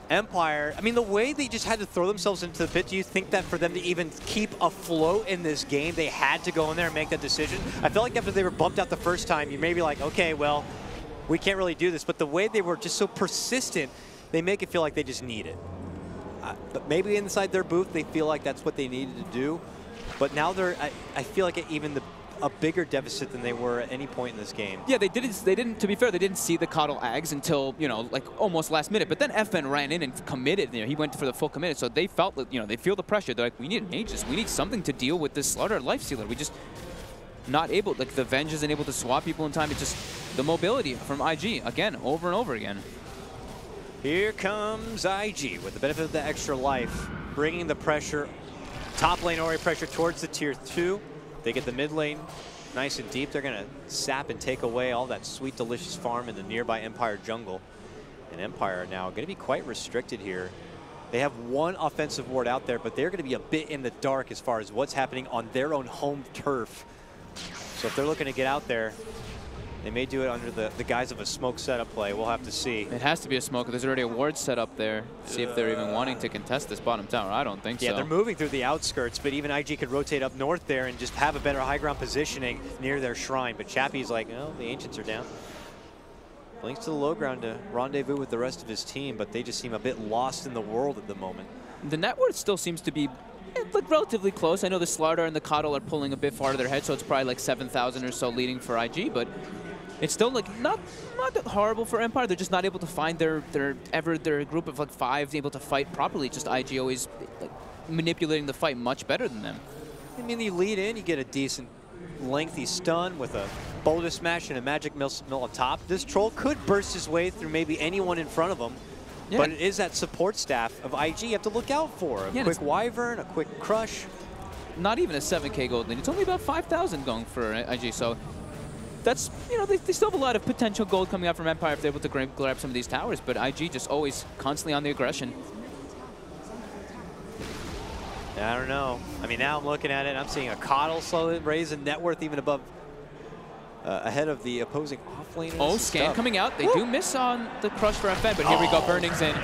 Empire, I mean, the way they just had to throw themselves into the pit, do you think that for them to even keep afloat in this game, they had to go in there and make that decision? I felt like after they were bumped out the first time, you may be like, okay, well, we can't really do this. But the way they were just so persistent, they make it feel like they just need it. But maybe inside their booth, they feel like that's what they needed to do. But now they're, I feel like even a bigger deficit than they were at any point in this game. Yeah, they didn't, to be fair, they didn't see the Coddle Ags until, you know, like almost last minute. But then FN ran in and committed. You know, he went for the full committed. So they felt that, you know, they feel the pressure. They're like, we need an Aegis. We need something to deal with this Slaughter Lifestealer. We just not able, like the Venge isn't able to swap people in time. It's just the mobility from IG, again, over and over again. Here comes IG with the benefit of the extra life, bringing the pressure, top lane Ori pressure towards the tier 2. They get the mid lane nice and deep. They're going to sap and take away all that sweet, delicious farm in the nearby Empire jungle. And Empire are now going to be quite restricted here. They have one offensive ward out there, but they're going to be a bit in the dark as far as what's happening on their own home turf. So if they're looking to get out there, they may do it under the guise of a smoke setup play. We'll have to see. It has to be a smoke. There's already a ward set up there. See if they're even wanting to contest this bottom tower. I don't think so. Yeah, they're moving through the outskirts, but even IG could rotate up north there and just have a better high ground positioning near their shrine. But Chappie's like, no, the Ancients are down. Blinks to the low ground to rendezvous with the rest of his team, but they just seem a bit lost in the world at the moment. The net worth still seems to be like relatively close. I know the Slardar and the Coddle are pulling a bit far to their head, so it's probably like 7,000 or so leading for IG, but it's still like not that horrible for Empire. They're just not able to find their group of like 5 able to fight properly. Just IG always like manipulating the fight much better than them. I mean, you lead in, you get a decent lengthy stun with a boulder smash and a magic mill on top. This troll could burst his way through maybe anyone in front of him. Yeah. But it is that support staff of IG you have to look out for. A quick Wyvern, a quick Crush. Not even a 7K gold lead. It's only about 5,000 going for IG, so that's, you know, they still have a lot of potential gold coming out from Empire if they're able to grab some of these towers, but IG just always constantly on the aggression. I don't know. I mean, now I'm looking at it, and I'm seeing a Coddle slowly raise a net worth even above, ahead of the opposing offlaners. Oh, Scan coming out. They do miss on the Crush for FN, but here we go. Burning's in.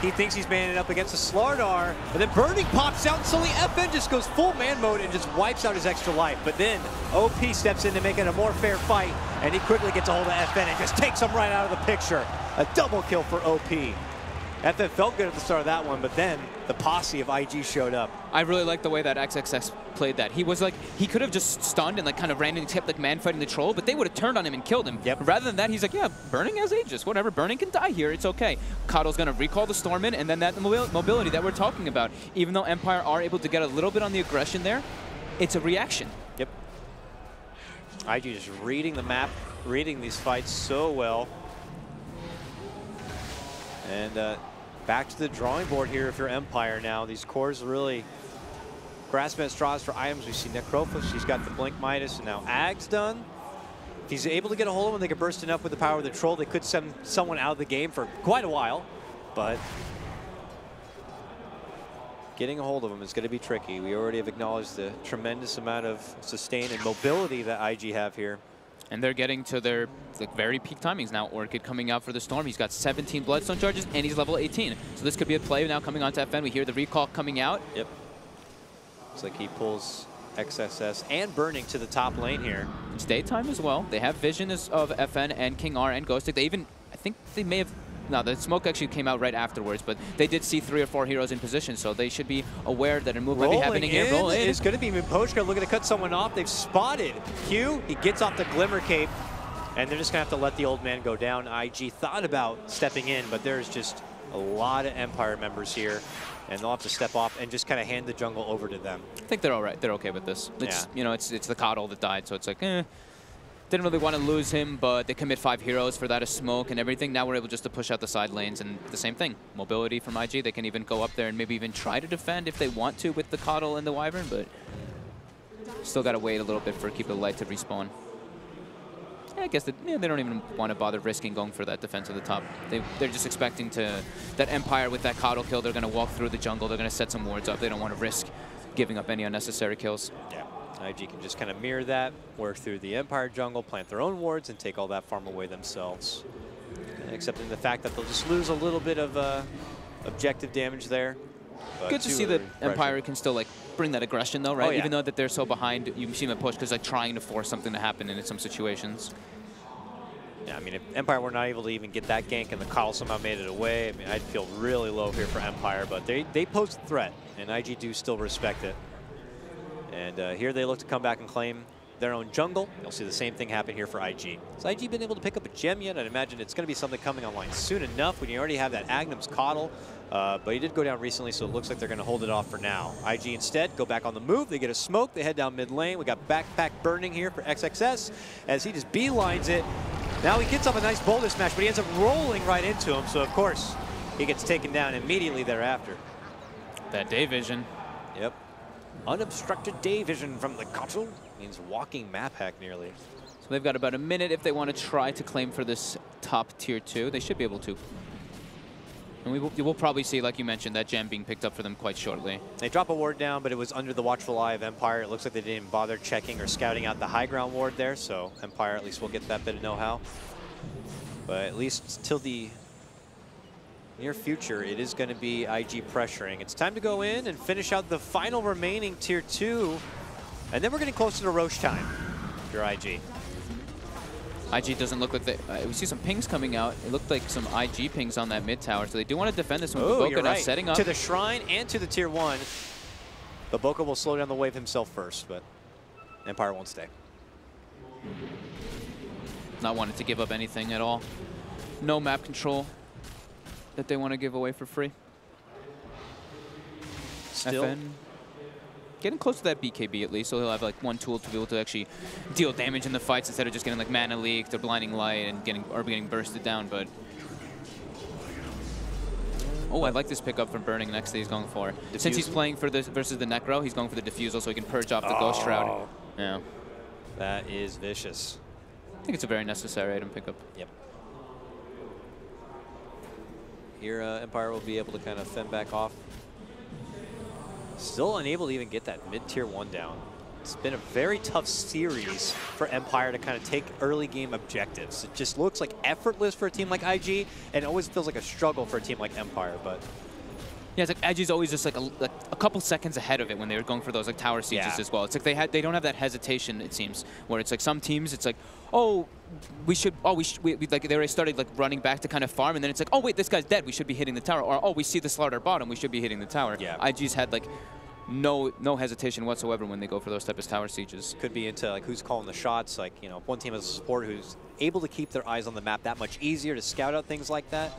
He thinks he's manning up against the Slardar, but then Burning pops out, and suddenly FN just goes full man mode and just wipes out his extra life. But then OP steps in to make it a more fair fight, and he quickly gets a hold of FN and just takes him right out of the picture. A double kill for OP. FN felt good at the start of that one, but then the posse of IG showed up. I really like the way that XXX played that. He was like, he could have just stunned and like kind of ran and kept like man fighting the troll, but they would have turned on him and killed him. Yep. Rather than that, he's like, yeah, Burning has Aegis, whatever. Burning can die here, it's okay. Coddle's gonna recall the Storm in, and then that mobility that we're talking about. Even though Empire are able to get a little bit on the aggression there, it's a reaction. Yep. IG just reading the map, reading these fights so well. And back to the drawing board here if you're Empire now. These cores really grasping at straws for items. We see Necrophos, he's got the Blink Midas, and now Ag's done. If he's able to get a hold of him, they could burst enough with the power of the troll. They could send someone out of the game for quite a while, but getting a hold of him is going to be tricky. We already have acknowledged the tremendous amount of sustain and mobility that IG have here. And they're getting to their very peak timings now. Orchid coming out for the Storm. He's got 17 Bloodstone charges, and he's level 18. So this could be a play now coming onto FN. We hear the recall coming out. Yep. Looks like he pulls XSS and Burning to the top lane here. It's daytime as well. They have vision of FN and King R and Ghostic. They even, I think they may have, no, the smoke actually came out right afterwards, but they did see 3 or 4 heroes in position, so they should be aware that a move might be happening here. Roll in. It's going to be Miposhka looking to cut someone off. They've spotted Q. He gets off the Glimmer Cape, and they're just going to have to let the old man go down. IG thought about stepping in, but there's just a lot of Empire members here, and they'll have to step off and just kind of hand the jungle over to them. I think they're all right. They're okay with this. It's, Yeah. you know, it's the Coddle that died, so it's like, didn't really want to lose him, but they commit 5 heroes for that of smoke and everything. Now we're able just to push out the side lanes, and the same thing. Mobility from IG. They can even go up there and maybe even try to defend if they want to with the Coddle and the Wyvern, but still got to wait a little bit for Keep the Light to respawn. Yeah, I guess they don't even want to bother risking going for that defense at the top. They're just expecting that Empire with that Coddle kill, they're going to walk through the jungle, they're going to set some wards up. They don't want to risk giving up any unnecessary kills. Yeah. IG can just kind of mirror that, work through the Empire jungle, plant their own wards, and take all that farm away themselves. Accepting the fact that they'll just lose a little bit of objective damage there. Good to see that Empire can still like bring that aggression though, right? Oh, yeah. Even though that they're so behind, you see them push because like trying to force something to happen in some situations. Yeah, I mean, if Empire were not able to even get that gank and the Coddle somehow made it away, I mean, I'd feel really low here for Empire, but they pose a threat, and IG do still respect it. And here they look to come back and claim their own jungle. You'll see the same thing happen here for IG. Has IG been able to pick up a gem yet? I'd imagine it's going to be something coming online soon enough when you already have that Agnum's Coddle. But he did go down recently, so it looks like they're going to hold it off for now. IG instead go back on the move. They get a smoke. They head down mid lane. We got Backpack Burning here for XXS as he just beelines it. Now he gets up a nice boulder smash, but he ends up rolling right into him. So, of course, he gets taken down immediately thereafter. That day vision. Yep. Unobstructed day vision from the Coddle means walking map hack nearly. So they've got about a minute if they want to try to claim for this top tier 2. They should be able to. And we'll probably see, like you mentioned, that gem being picked up for them quite shortly. They drop a ward down, but it was under the watchful eye of Empire. It looks like they didn't bother checking or scouting out the high ground ward there, so Empire at least will get that bit of know-how. But at least till the near future, it is going to be IG pressuring. It's time to go in and finish out the final remaining tier 2, and then we're getting closer to Roche time if you're IG. IG doesn't look like they... we see some pings coming out. It looked like some IG pings on that mid tower, so they do want to defend this one. Oh, Boca you're now right. setting up. To the Shrine and to the tier 1. But Boca will slow down the wave himself first, but Empire won't stay. Not wanting to give up anything at all. No map control that they want to give away for free. Still, FN getting close to that BKB at least, so he'll have like one tool to be able to actually deal damage in the fights instead of just getting like mana leaked or blinding light and getting bursted down. But oh, I like this pickup from Burning next that he's going for. Diffusal. Since he's playing for this versus the Necro, he's going for the Diffusal so he can purge off the Ghost Shroud. Yeah, that is vicious. I think it's a very necessary item pickup. Yep. Here, Empire will be able to kind of fend back off. Still unable to even get that mid-tier 1 down. It's been a very tough series for Empire to kind of take early game objectives. It just looks like effortless for a team like IG, and it always feels like a struggle for a team like Empire, but... Yeah, it's like IG's always just like a couple seconds ahead of it when they were going for those like tower sieges as well. It's like they don't have that hesitation, it seems, where it's like some teams it's like, oh, we like they already started like running back to kind of farm, and then it's like, oh wait, this guy's dead, we should be hitting the tower, or oh, we see the slaughter bottom, we should be hitting the tower. Yeah. IG's had like no hesitation whatsoever when they go for those type of tower sieges. Could be into like who's calling the shots. Like, you know, if one team has a support who's able to keep their eyes on the map, that much easier to scout out things like that.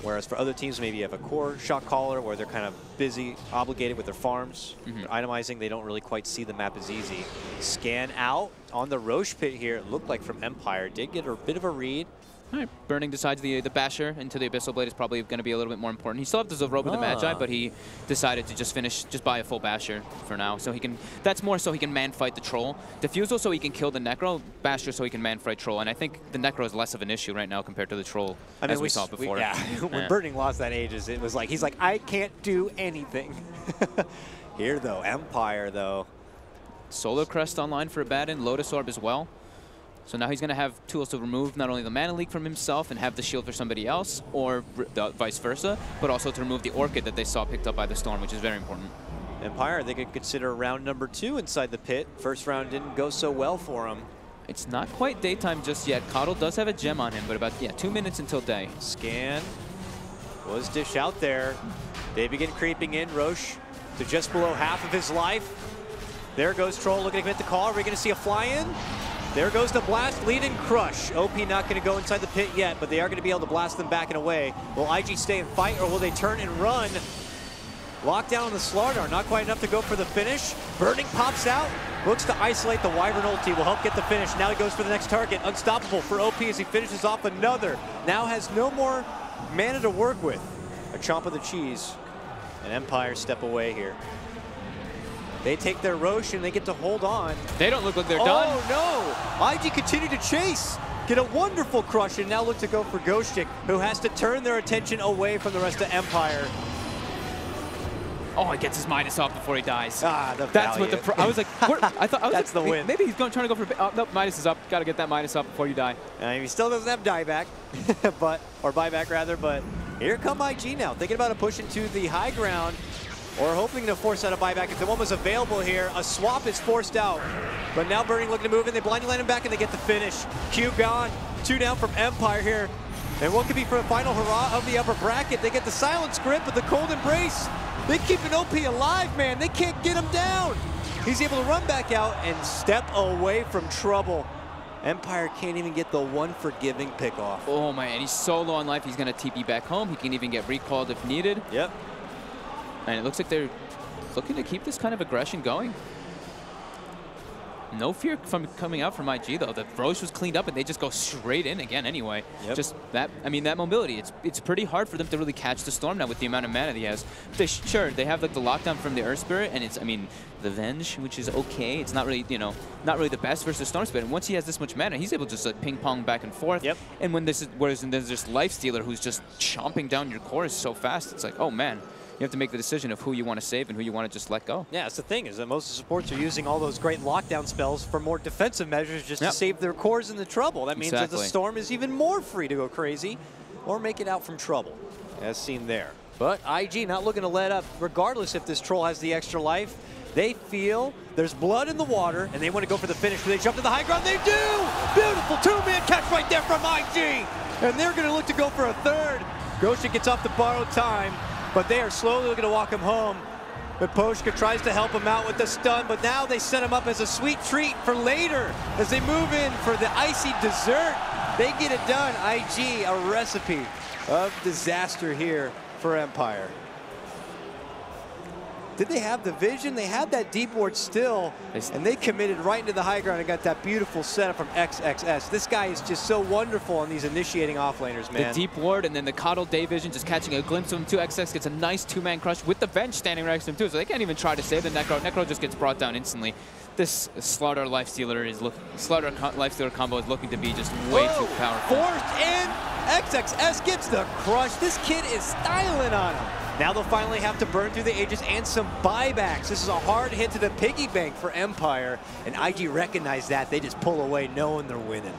Whereas for other teams, maybe you have a core shot caller where they're kind of busy, obligated with their farms. Itemizing, they don't really quite see the map as easy. Scan out on the Roche pit here, it looked like from Empire. Did get a bit of a read. All right, Burning decides the Basher into the Abyssal Blade is probably going to be a little bit more important. He still has the Robe of the Magi, but he decided to just buy a full Basher for now. So he can, that's more so he can man fight the Troll. Diffusal so he can kill the Necro, Basher so he can man fight Troll. And I think the Necro is less of an issue right now compared to the Troll, as we saw before. When Burning lost that Aegis, it was like, he's like, I can't do anything. Here though, Empire though. Solar Crest online for Abaddon, Lotus Orb as well. So now he's going to have tools to remove not only the Mana Leak from himself and have the shield for somebody else, or vice versa, but also to remove the Orchid that they saw picked up by the Storm, which is very important. Empire, they could consider round number 2 inside the pit. First round didn't go so well for him. It's not quite daytime just yet. Coddle does have a gem on him, but about 2 minutes until day. Scan was dish out there. They begin creeping in. Roche to just below half of his life. There goes Troll looking to commit the call. Are we going to see a fly-in? There goes the blast, lead and crush. OP not going to go inside the pit yet, but they are going to be able to blast them back and away. Will IG stay and fight, or will they turn and run? Lockdown on the Slardar, not quite enough to go for the finish. Burning pops out, looks to isolate the Wyvern ulti, will help get the finish. Now he goes for the next target. Unstoppable for OP as he finishes off another. Now has no more mana to work with. A chomp of the cheese. And Empire step away here. They take their Roche and they get to hold on. They don't look like they're done. Oh no! IG continue to chase. Get a wonderful crush and now look to go for Ghostic, who has to turn their attention away from the rest of Empire. Oh, he gets his minus off before he dies. Ah, That's what the I was like, I thought That's like, the win. Maybe he's trying to go for nope, minus is up. Got to get that minus up before you die. He still doesn't have dieback, or buyback rather, but here come IG now, thinking about a push into the high ground, or hoping to force out a buyback if the one was available here. A swap is forced out, but now Burning looking to move in. They blindly land him back and they get the finish. Q gone, 2 down from Empire here. And what could be for a final hurrah of the upper bracket? They get the silence grip with the cold embrace. They keep an OP alive, man. They can't get him down. He's able to run back out and step away from trouble. Empire can't even get the one forgiving pick off. Oh my, and he's so low on life, he's gonna TP back home. He can even get recalled if needed. Yep. And it looks like they're looking to keep this kind of aggression going. No fear from coming out from IG though. The Roche was cleaned up and they just go straight in again anyway. Yep. Just that, I mean, that mobility, it's pretty hard for them to really catch the Storm now with the amount of mana he has. Sure, they have like the lockdown from the Earth Spirit, and it's, I mean, the Venge, which is okay. It's not really, not really the best versus Storm Spirit. And once he has this much mana, he's able to just like ping pong back and forth. Yep. And when whereas there's this Lifestealer who's just chomping down your cores so fast, it's like, oh man. You have to make the decision of who you want to save and who you want to just let go. Yeah, that's the thing, is that most of the supports are using all those great lockdown spells for more defensive measures just to save their cores in the trouble. That means that the Storm is even more free to go crazy or make it out from trouble, as seen there. But IG not looking to let up, regardless if this Troll has the extra life. They feel there's blood in the water, and they want to go for the finish. They jump to the high ground. They do! Beautiful two-man catch right there from IG! And they're going to look to go for a third. Goshen gets off the borrowed time, but they are slowly looking to walk him home. But Poshka tries to help him out with the stun, but now they set him up as a sweet treat for later. As they move in for the icy dessert, they get it done. IG, a recipe of disaster here for Empire. Did they have the vision? They had that deep ward still, and they committed right into the high ground and got that beautiful setup from XXS. This guy is just so wonderful on these initiating offlaners, man. The deep ward and then the Coddle Day Vision just catching a glimpse of him. 2XX gets a nice two-man crush with the Venge standing right next to him too, so they can't even try to save the Necro. Necro just gets brought down instantly. This Slardar Lifestealer Lifestealer combo is looking to be just way too powerful. Forced in, XXS gets the crush. This kid is styling on him. Now they'll finally have to burn through the Aegis and some buybacks. This is a hard hit to the piggy bank for Empire, and IG recognize that. They just pull away knowing they're winning.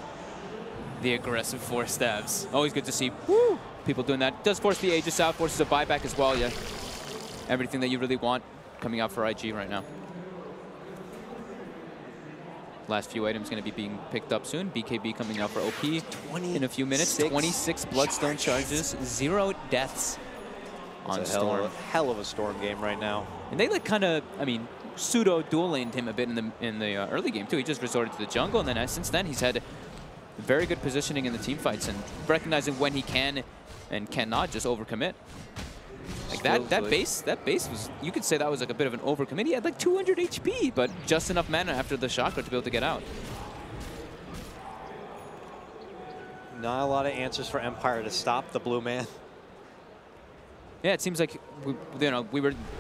The aggressive 4 stabs. Always good to see people doing that. Does force the Aegis out, forces a buyback as well, yeah. Everything that you really want coming out for IG right now. Last few items going to be being picked up soon. BKB coming out for OP in a few minutes. 26 Bloodstone charges, 0 deaths. On Storm. Hell of a Storm game right now. And they like kind of, I mean, pseudo dual laned him a bit in the early game too. He just resorted to the jungle, and then since then he's had very good positioning in the team fights and recognizing when he can and cannot just overcommit. Like that base was, you could say that was like a bit of an overcommit. He had like 200 HP, but just enough mana after the chakra to be able to get out. Not a lot of answers for Empire to stop the blue man. Yeah, it seems like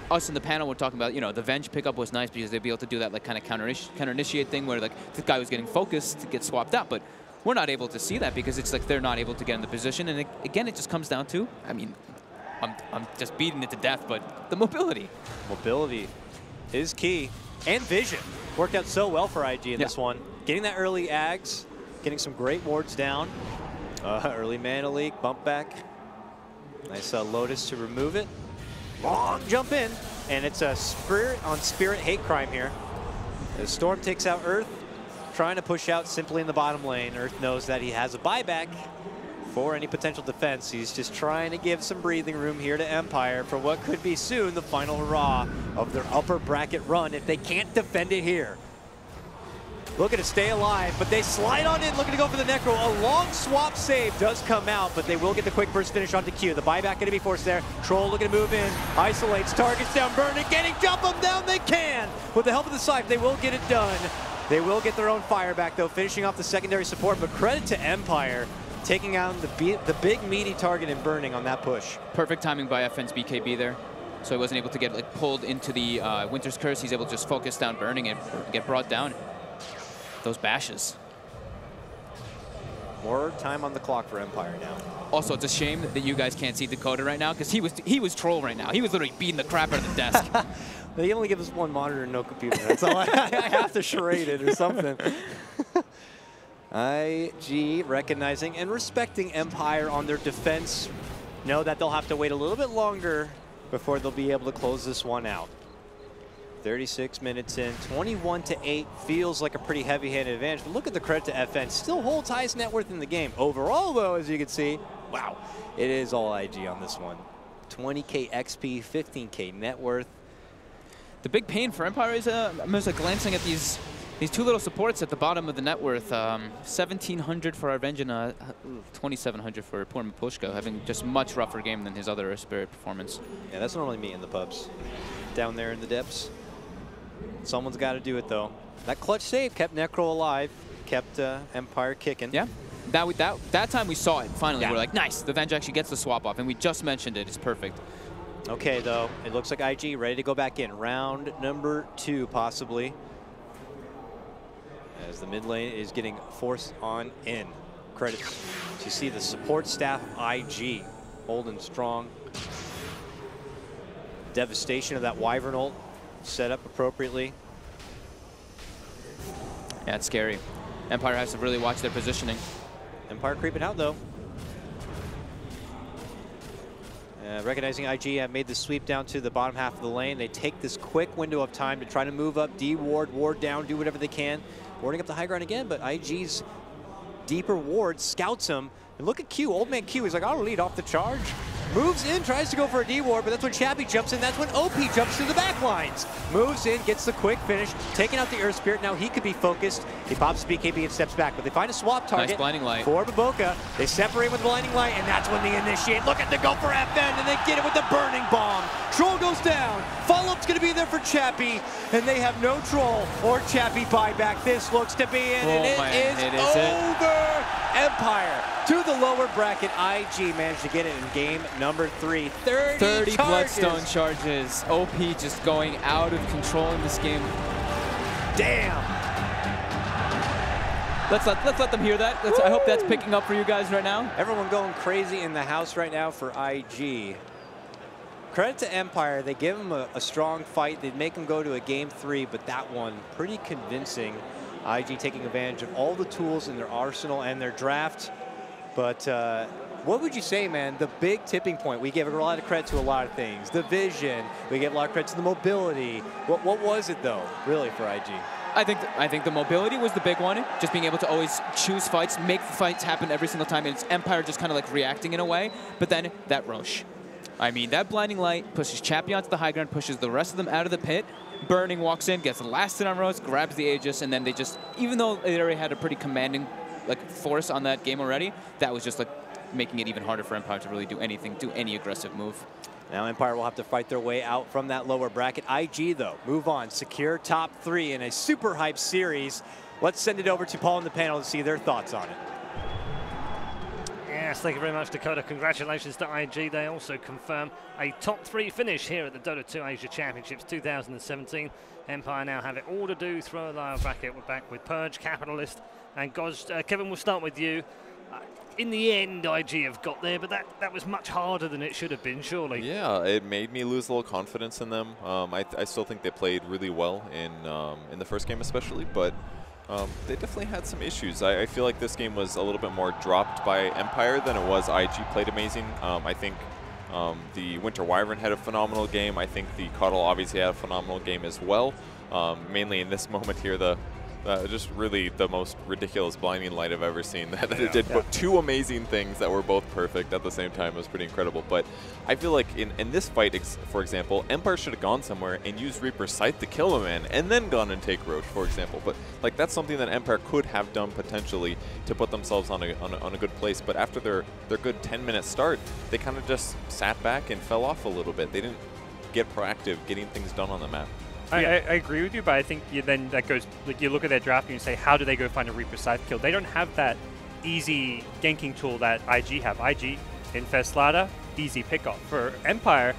us in the panel were talking about, the Venge pickup was nice because they'd be able to do that like kind of counter initiate thing where like the guy was getting focused to get swapped out, but we're not able to see that because it's like they're not able to get in the position, and again it just comes down to, I mean, I'm just beating it to death, but the mobility. Mobility is key, and vision worked out so well for IG in this one. Getting that early Ags getting some great wards down. Early mana leak, bump back. Nice Lotus to remove it. Long jump in, and it's a Spirit on Spirit hate crime here. The Storm takes out Earth, trying to push out simply in the bottom lane. Earth knows that he has a buyback for any potential defense. He's just trying to give some breathing room here to Empire for what could be soon the final hurrah of their upper bracket run if they can't defend it here. Looking to stay alive, but they slide on in, looking to go for the Necro. A long swap save does come out, but they will get the quick burst finish onto Q. The buyback going to be forced there. Troll looking to move in, isolates, targets down, burning, getting jump them down, they can! With the help of the Scythe, they will get it done. They will get their own fire back, though, finishing off the secondary support, but credit to Empire, taking out the big meaty target and burning on that push. Perfect timing by FN's BKB there. So he wasn't able to get like pulled into the Winter's Curse. He's able to just focus down burning and get brought down. Those bashes. More time on the clock for Empire now. Also, it's a shame that you guys can't see Dakota right now because he was troll right now. He was literally beating the crap out of the desk. They only give us one monitor and no computer. That's all. I have to charade it or something. IG recognizing and respecting Empire on their defense. Know that they'll have to wait a little bit longer before they'll be able to close this one out. 36 minutes in, 21-8 feels like a pretty heavy-handed advantage. But look at the credit to FN. Still holds highest net worth in the game. Overall, though, as you can see, wow, it is all IG on this one. 20K XP, 15K net worth. The big pain for Empire is I'm just glancing at these two little supports at the bottom of the net worth. 1,700 for Arvenjana, 2,700 for poor Mapushka, having just much rougher game than his other Spirit performance. Yeah, that's normally me in the pubs, down there in the depths. Someone's got to do it, though. That clutch save kept Necro alive, kept Empire kicking. Yeah, that time we saw it, finally. Yeah. We're like, nice, the Venge actually gets the swap off, and we just mentioned it. It's perfect. Okay, though, it looks like IG ready to go back in. Round number 2, possibly. As the mid lane is getting forced on in. Credits to see the support staff IG holding strong. Devastation of that Wyvern ult set up appropriately. Yeah, it's scary. Empire has to really watch their positioning. Empire creeping out, though. Recognizing IG have made the sweep down to the bottom half of the lane. They take this quick window of time to try to move up, de-ward, ward down, do whatever they can. Warding up the high ground again, but IG's deeper ward scouts him. And look at Q, old man Q, he's like, I'll lead off the charge. Moves in, tries to go for a D-ward, but that's when Chappie jumps in. That's when OP jumps to the back lines. Moves in, gets the quick finish, taking out the Earth Spirit. Now he could be focused. He pops BKB and steps back, but they find a swap target. Nice blinding light. For Baboka. They separate with blinding light, and that's when they initiate. Look at the go for FN, and they get it with the burning bomb. Troll goes down. Follow-up's going to be there for Chappie, and they have no Troll or Chappie buyback. This looks to be it, and it is over. Empire to the lower bracket. IG managed to get it in game number 3. 30 Bloodstone charges. OP just going out of control in this game. Damn. Let's let them hear that. I hope that's picking up for you guys right now. Everyone going crazy in the house right now for IG. Credit to Empire. They give him a strong fight. They make him go to a game 3, but that one pretty convincing. IG taking advantage of all the tools in their arsenal and their draft. But what would you say, man, the big tipping point? We gave a lot of credit to a lot of things. The vision, we gave a lot of credit to the mobility. What was it, though, really, for IG? I think the mobility was the big one. Just being able to always choose fights, make the fights happen every single time. And it's Empire just kind of like reacting in a way. But then that Rosh. I mean, that blinding light pushes Chappie onto the high ground, pushes the rest of them out of the pit. Burning walks in, gets lasted on Rose, grabs the Aegis, and then they just, even though they already had a pretty commanding like force on that game already, that was just like making it even harder for Empire to really do anything, do any aggressive move. Now Empire will have to fight their way out from that lower bracket. IG, though, move on, secure top 3 in a super hype series. Let's send it over to Paul and the panel to see their thoughts on it. Yes, thank you very much, Dakota. Congratulations to IG. They also confirm a top 3 finish here at the Dota 2 Asia Championships 2017. Empire now have it all to do through a lower bracket. We're back with Purge, Capitalist, and Goz. Kevin, we'll start with you. In the end, IG have got there, but that was much harder than it should have been, surely. Yeah, it made me lose a little confidence in them. I still think they played really well in the first game especially, but They definitely had some issues. I feel like this game was a little bit more dropped by Empire than it was IG played amazing. I think the Winter Wyvern had a phenomenal game. I think the Cuddle obviously had a phenomenal game as well. Mainly in this moment here, just really the most ridiculous blinding light I've ever seen. That it did two amazing things that were both perfect at the same time. It was pretty incredible. But I feel like in this fight, for example, Empire should have gone somewhere and used Reaper's Scythe to kill a man and then gone and take Roche, for example. But like that's something that Empire could have done potentially to put themselves on a good place. But after their good 10-minute start, they kind of just sat back and fell off a little bit. They didn't get proactive getting things done on the map. I agree with you, but I think then that goes, like you look at their draft and you say, how do they go find a Reaper Scythe kill? They don't have that easy ganking tool that IG have. IG, Infest Ladder, easy pickoff. For Empire,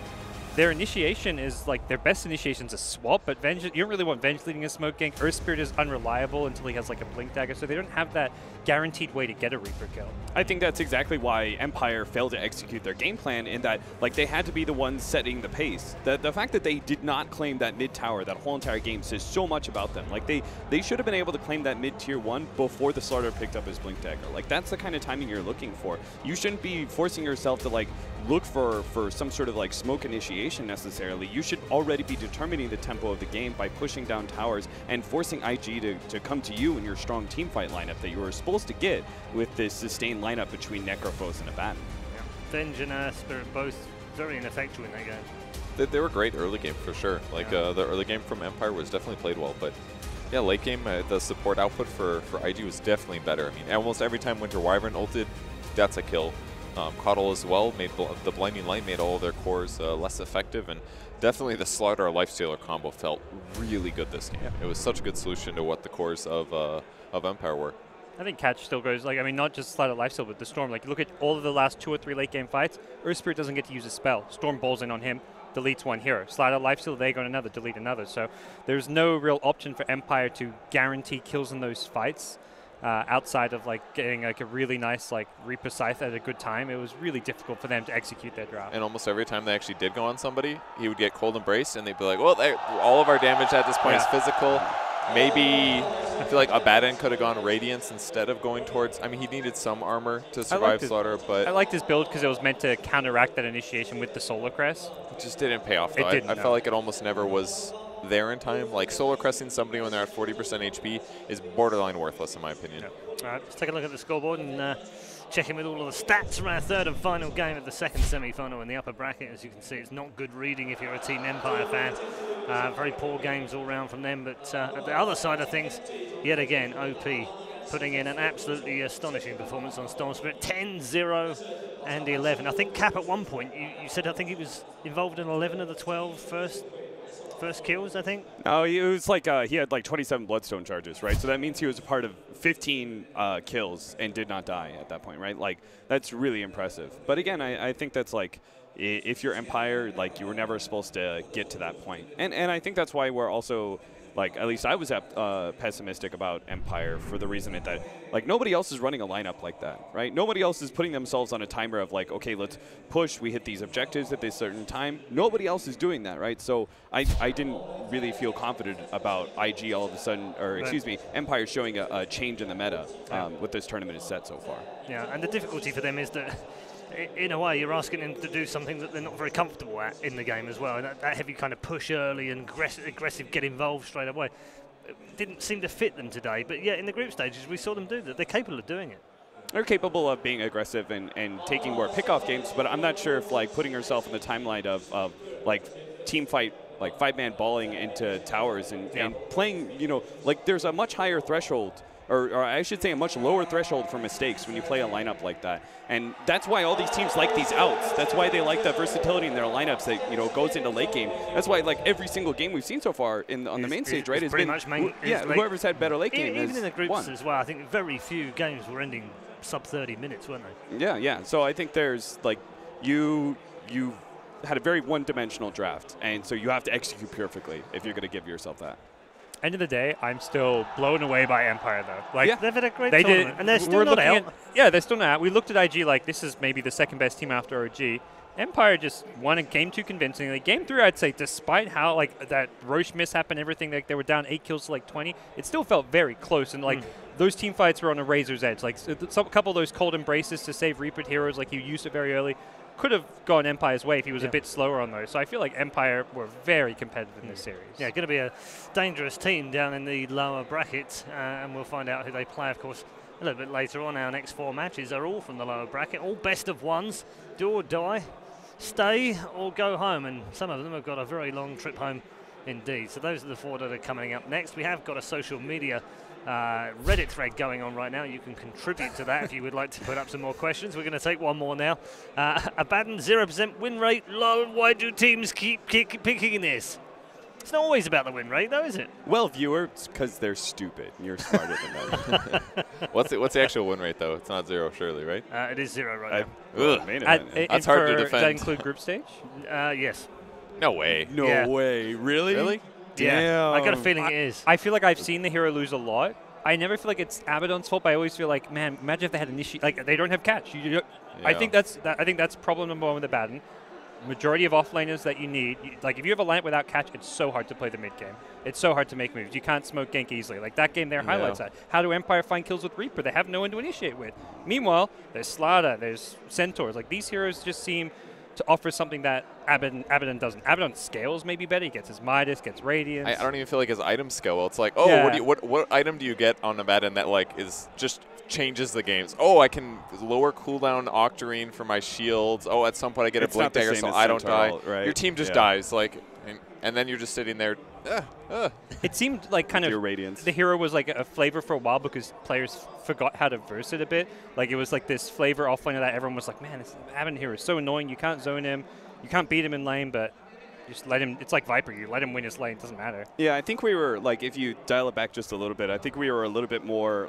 their initiation is like, their best initiation is a swap, but Venge, you don't really want Venge leading a smoke gank. Earth Spirit is unreliable until he has like a Blink Dagger, so they don't have that guaranteed way to get a Reaper kill. I think that's exactly why Empire failed to execute their game plan, in that like they had to be the ones setting the pace. The fact that they did not claim that mid tower that whole entire game says so much about them. Like they should have been able to claim that mid tier 1 before the Slaughter picked up his Blink Dagger. Like that's the kind of timing you're looking for. You shouldn't be forcing yourself to like look for some sort of like smoke initiation necessarily. You should already be determining the tempo of the game by pushing down towers and forcing IG to come to you in your strong team fight lineup that you were supposed to get with this sustained lineup between Necrophos and Abaddon. Yeah. Venge and Earth Spirit both very ineffectual in that game. They were great early game for sure. Like the early game from Empire was definitely played well, but yeah, late game the support output for IG was definitely better. I mean, almost every time Winter Wyvern ulted, that's a kill. Coddle as well made the Blinding Light made all of their cores less effective, and definitely the Slaughter Lifestealer combo felt really good this game. It was such a good solution to what the cores of Empire were. I think Catch still goes, like, I mean, not just Slaughter Lifesteal, but the Storm. Like, look at all of the last 2 or 3 late game fights. Earth Spirit doesn't get to use a spell. Storm bowls in on him, deletes one hero. Slaughter Lifesteal, they go on another, delete another. So there's no real option for Empire to guarantee kills in those fights. Outside of like getting like a really nice like Reaper Scythe at a good time, it was really difficult for them to execute their draft. And almost every time they actually did go on somebody, he would get Cold Embrace, and they'd be like, well, all of our damage at this point is physical. Maybe I feel like Abaddon could have gone Radiance instead of going towards, I mean, he needed some armor to survive Slaughter, but... I liked his build because it was meant to counteract that initiation with the Solar Crest. It just didn't pay off, though. I felt like it almost never was there in time. Like, Solar Cresting somebody when they're at 40% HP is borderline worthless, in my opinion. All right, let's take a look at the scoreboard and check in with all of the stats from our third and final game of the second semi-final in the upper bracket. As you can see, it's not good reading if you're a Team Empire fan. Very poor games all round from them, but at the other side of things, yet again, OP putting in an absolutely astonishing performance on Storm Spirit. 10-0 and 11. I think Cap at one point, you said I think he was involved in 11 of the 12 first kills, I think? No, it was like he had like 27 Bloodstone charges, right? So that means he was a part of 15 kills and did not die at that point, right? Like, that's really impressive. But again, I think that's like, if you're Empire, like, you were never supposed to get to that point. And I think that's why we're also, like, at least I was pessimistic about Empire for the reason that, like, nobody else is running a lineup like that, right? Nobody else is putting themselves on a timer of, like, okay, let's push, we hit these objectives at this certain time. Nobody else is doing that, right? So I didn't really feel confident about IG all of a sudden, or excuse me, Empire showing a change in the meta with this tournament is set so far. Yeah, and the difficulty for them is that in a way, you're asking them to do something that they're not very comfortable at in the game as well. And that heavy kind of push early and aggressive get involved straight away didn't seem to fit them today. But yeah, in the group stages, we saw them do that. They're capable of doing it. They're capable of being aggressive and taking more pickoff games, but I'm not sure if like putting yourself in the timeline of like team fight, like 5-man balling into towers and playing, you know, like there's a much higher threshold, or I should say a much lower threshold for mistakes when you play a lineup like that. And that's why all these teams like these outs. That's why they like the versatility in their lineups that, you know, goes into late game. That's why, like, every single game we've seen so far on the main stage, right, has been, whoever's had better late game even in the groups won. as well, I think very few games were ending sub 30 minutes, weren't they? Yeah. So I think there's, like, you had a very one-dimensional draft, and so you have to execute perfectly if you're going to give yourself that. End of the day, I'm still blown away by Empire, though. Like, They've had a great they tournament, did, and they're still we're not looking out. Yeah, they're still not out. We looked at IG like this is maybe the second best team after OG. Empire just won a game 2 convincingly. Game 3, I'd say, despite how like that Roche mishap and everything, like they were down 8 kills to like 20, it still felt very close. And like those team fights were on a razor's edge. Like a couple of those cold embraces to save Reaper heroes, like he used it very early, could have gone Empire's way if he was a bit slower on those. So I feel like Empire were very competitive in this series. Yeah, going to be a dangerous team down in the lower bracket, and we'll find out who they play, of course, a little bit later on. Our next 4 matches are all from the lower bracket, all best of ones, do or die, stay or go home, and some of them have got a very long trip home indeed. So those are the 4 that are coming up next. We have got a social media Reddit thread going on right now. You can contribute to that if you would like to put up some more questions. We're going to take one more now. Abaddon 0% win rate. Lol, why do teams keep picking this? It's not always about the win rate, though, is it? Well, viewers, because they're stupid. And you're smarter than them. What's the actual win rate, though? It's not 0, surely, right? It is 0 right That's hard to defend. Does that include group stage? now. Yes. No way. No way. Really? Really? Damn. Yeah, I got a feeling it is. I feel like I've seen the hero lose a lot. I never feel like it's Abaddon's fault, but I always feel like, man, imagine if they had initiate, like they don't have catch. I think that's problem number 1 with Abaddon. Majority of offlaners that you need, like if you have a lineup without catch, it's so hard to play the mid game. It's so hard to make moves. You can't smoke gank easily. Like that game there highlights that. How do Empire find kills with Reaper? They have no one to initiate with. Meanwhile, there's Slada, there's Centaurs. Like these heroes just seem to offer something that Abaddon doesn't. Abaddon scales maybe better. He gets his Midas, gets Radiance. I don't even feel like his items scale well. It's like, oh, what item do you get on Abaddon that like is just changes the games? Oh, I can lower cooldown Octarine for my shields. Oh, at some point I get a Blink Dagger so I don't die. Right? Your team just dies, like, and then you're just sitting there. It seemed like kind of Radiance. the hero was like a flavor for a while because players forgot how to verse it a bit. Like it was like this flavor offlaner that everyone was like, man, this Abaddon hero is so annoying. You can't zone him. You can't beat him in lane, but just let him. It's like Viper. You let him win his lane. It doesn't matter. Yeah, I think we were, like, if you dial it back just a little bit, I think we were a little bit more,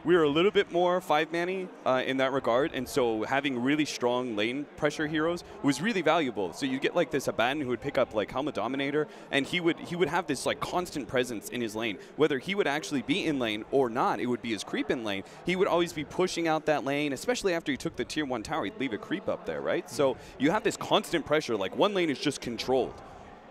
we were a little bit more 5-manny in that regard, and so having really strong lane pressure heroes was really valuable. So you get like this Abaddon who would pick up like Helmet Dominator, and he would have this like constant presence in his lane. Whether he would actually be in lane or not, it would be his creep in lane. He would always be pushing out that lane, especially after he took the tier 1 tower. He'd leave a creep up there, right? So you have this constant pressure, like one lane is just controlled.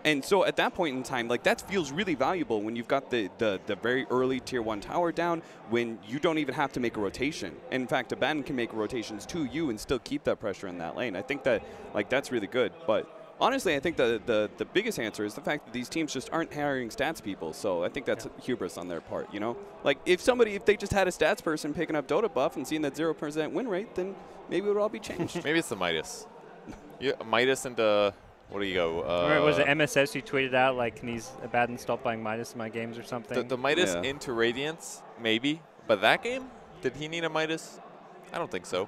And so at that point in time, like that feels really valuable when you've got the very early tier 1 tower down, when you don't even have to make a rotation. And in fact, Abaddon can make rotations to you and still keep that pressure in that lane. I think that like that's really good. But honestly, I think the biggest answer is the fact that these teams just aren't hiring stats people. So I think that's hubris on their part, you know? Like if they just had a stats person picking up Dota buff and seeing that 0% win rate, then maybe it would all be changed. Maybe it's the Midas. Midas and what do you go? Was it MSS who tweeted out like, can these Abaddon stop buying Midas in my games or something? The Midas into Radiance, maybe. But that game, did he need a Midas? I don't think so.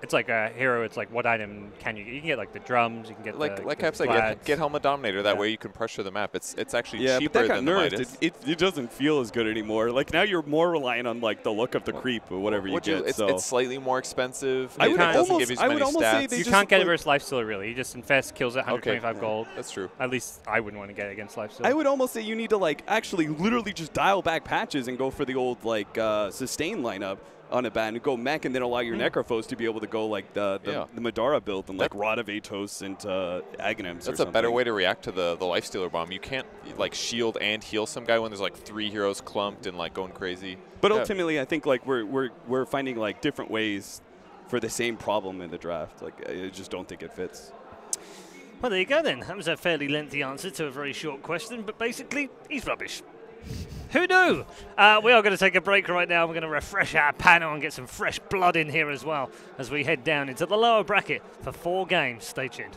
It's like a hero. It's like, what item can you get? You can get like the drums. You can get like Cap said, get Helmet Dominator. That way you can pressure the map. It's actually cheaper than the Midas. It doesn't feel as good anymore. Like now you're more reliant on like the look of the creep or whatever you get. It's slightly more expensive. I would doesn't give you as many stats. You can't get it versus Lifestealer really. You just infest, kills at 125 gold. That's true. At least I wouldn't want to get it against Lifestealer. I would almost say you need to like actually literally just dial back patches and go for the old like sustain lineup on Abaddon, go mech, and then allow your Necrophos to be able to go like the Madara build and like Rod of Atos into Aghanims. That's a better way to react to the Lifestealer bomb. You can't like shield and heal some guy when there's like 3 heroes clumped and like going crazy. But ultimately, I think like we're finding like different ways for the same problem in the draft. Like I just don't think it fits. Well, there you go then. That was a fairly lengthy answer to a very short question, but basically, he's rubbish. Who knew? We are going to take a break right now. We're going to refresh our panel and get some fresh blood in here as well as we head down into the lower bracket for 4 games. Stay tuned.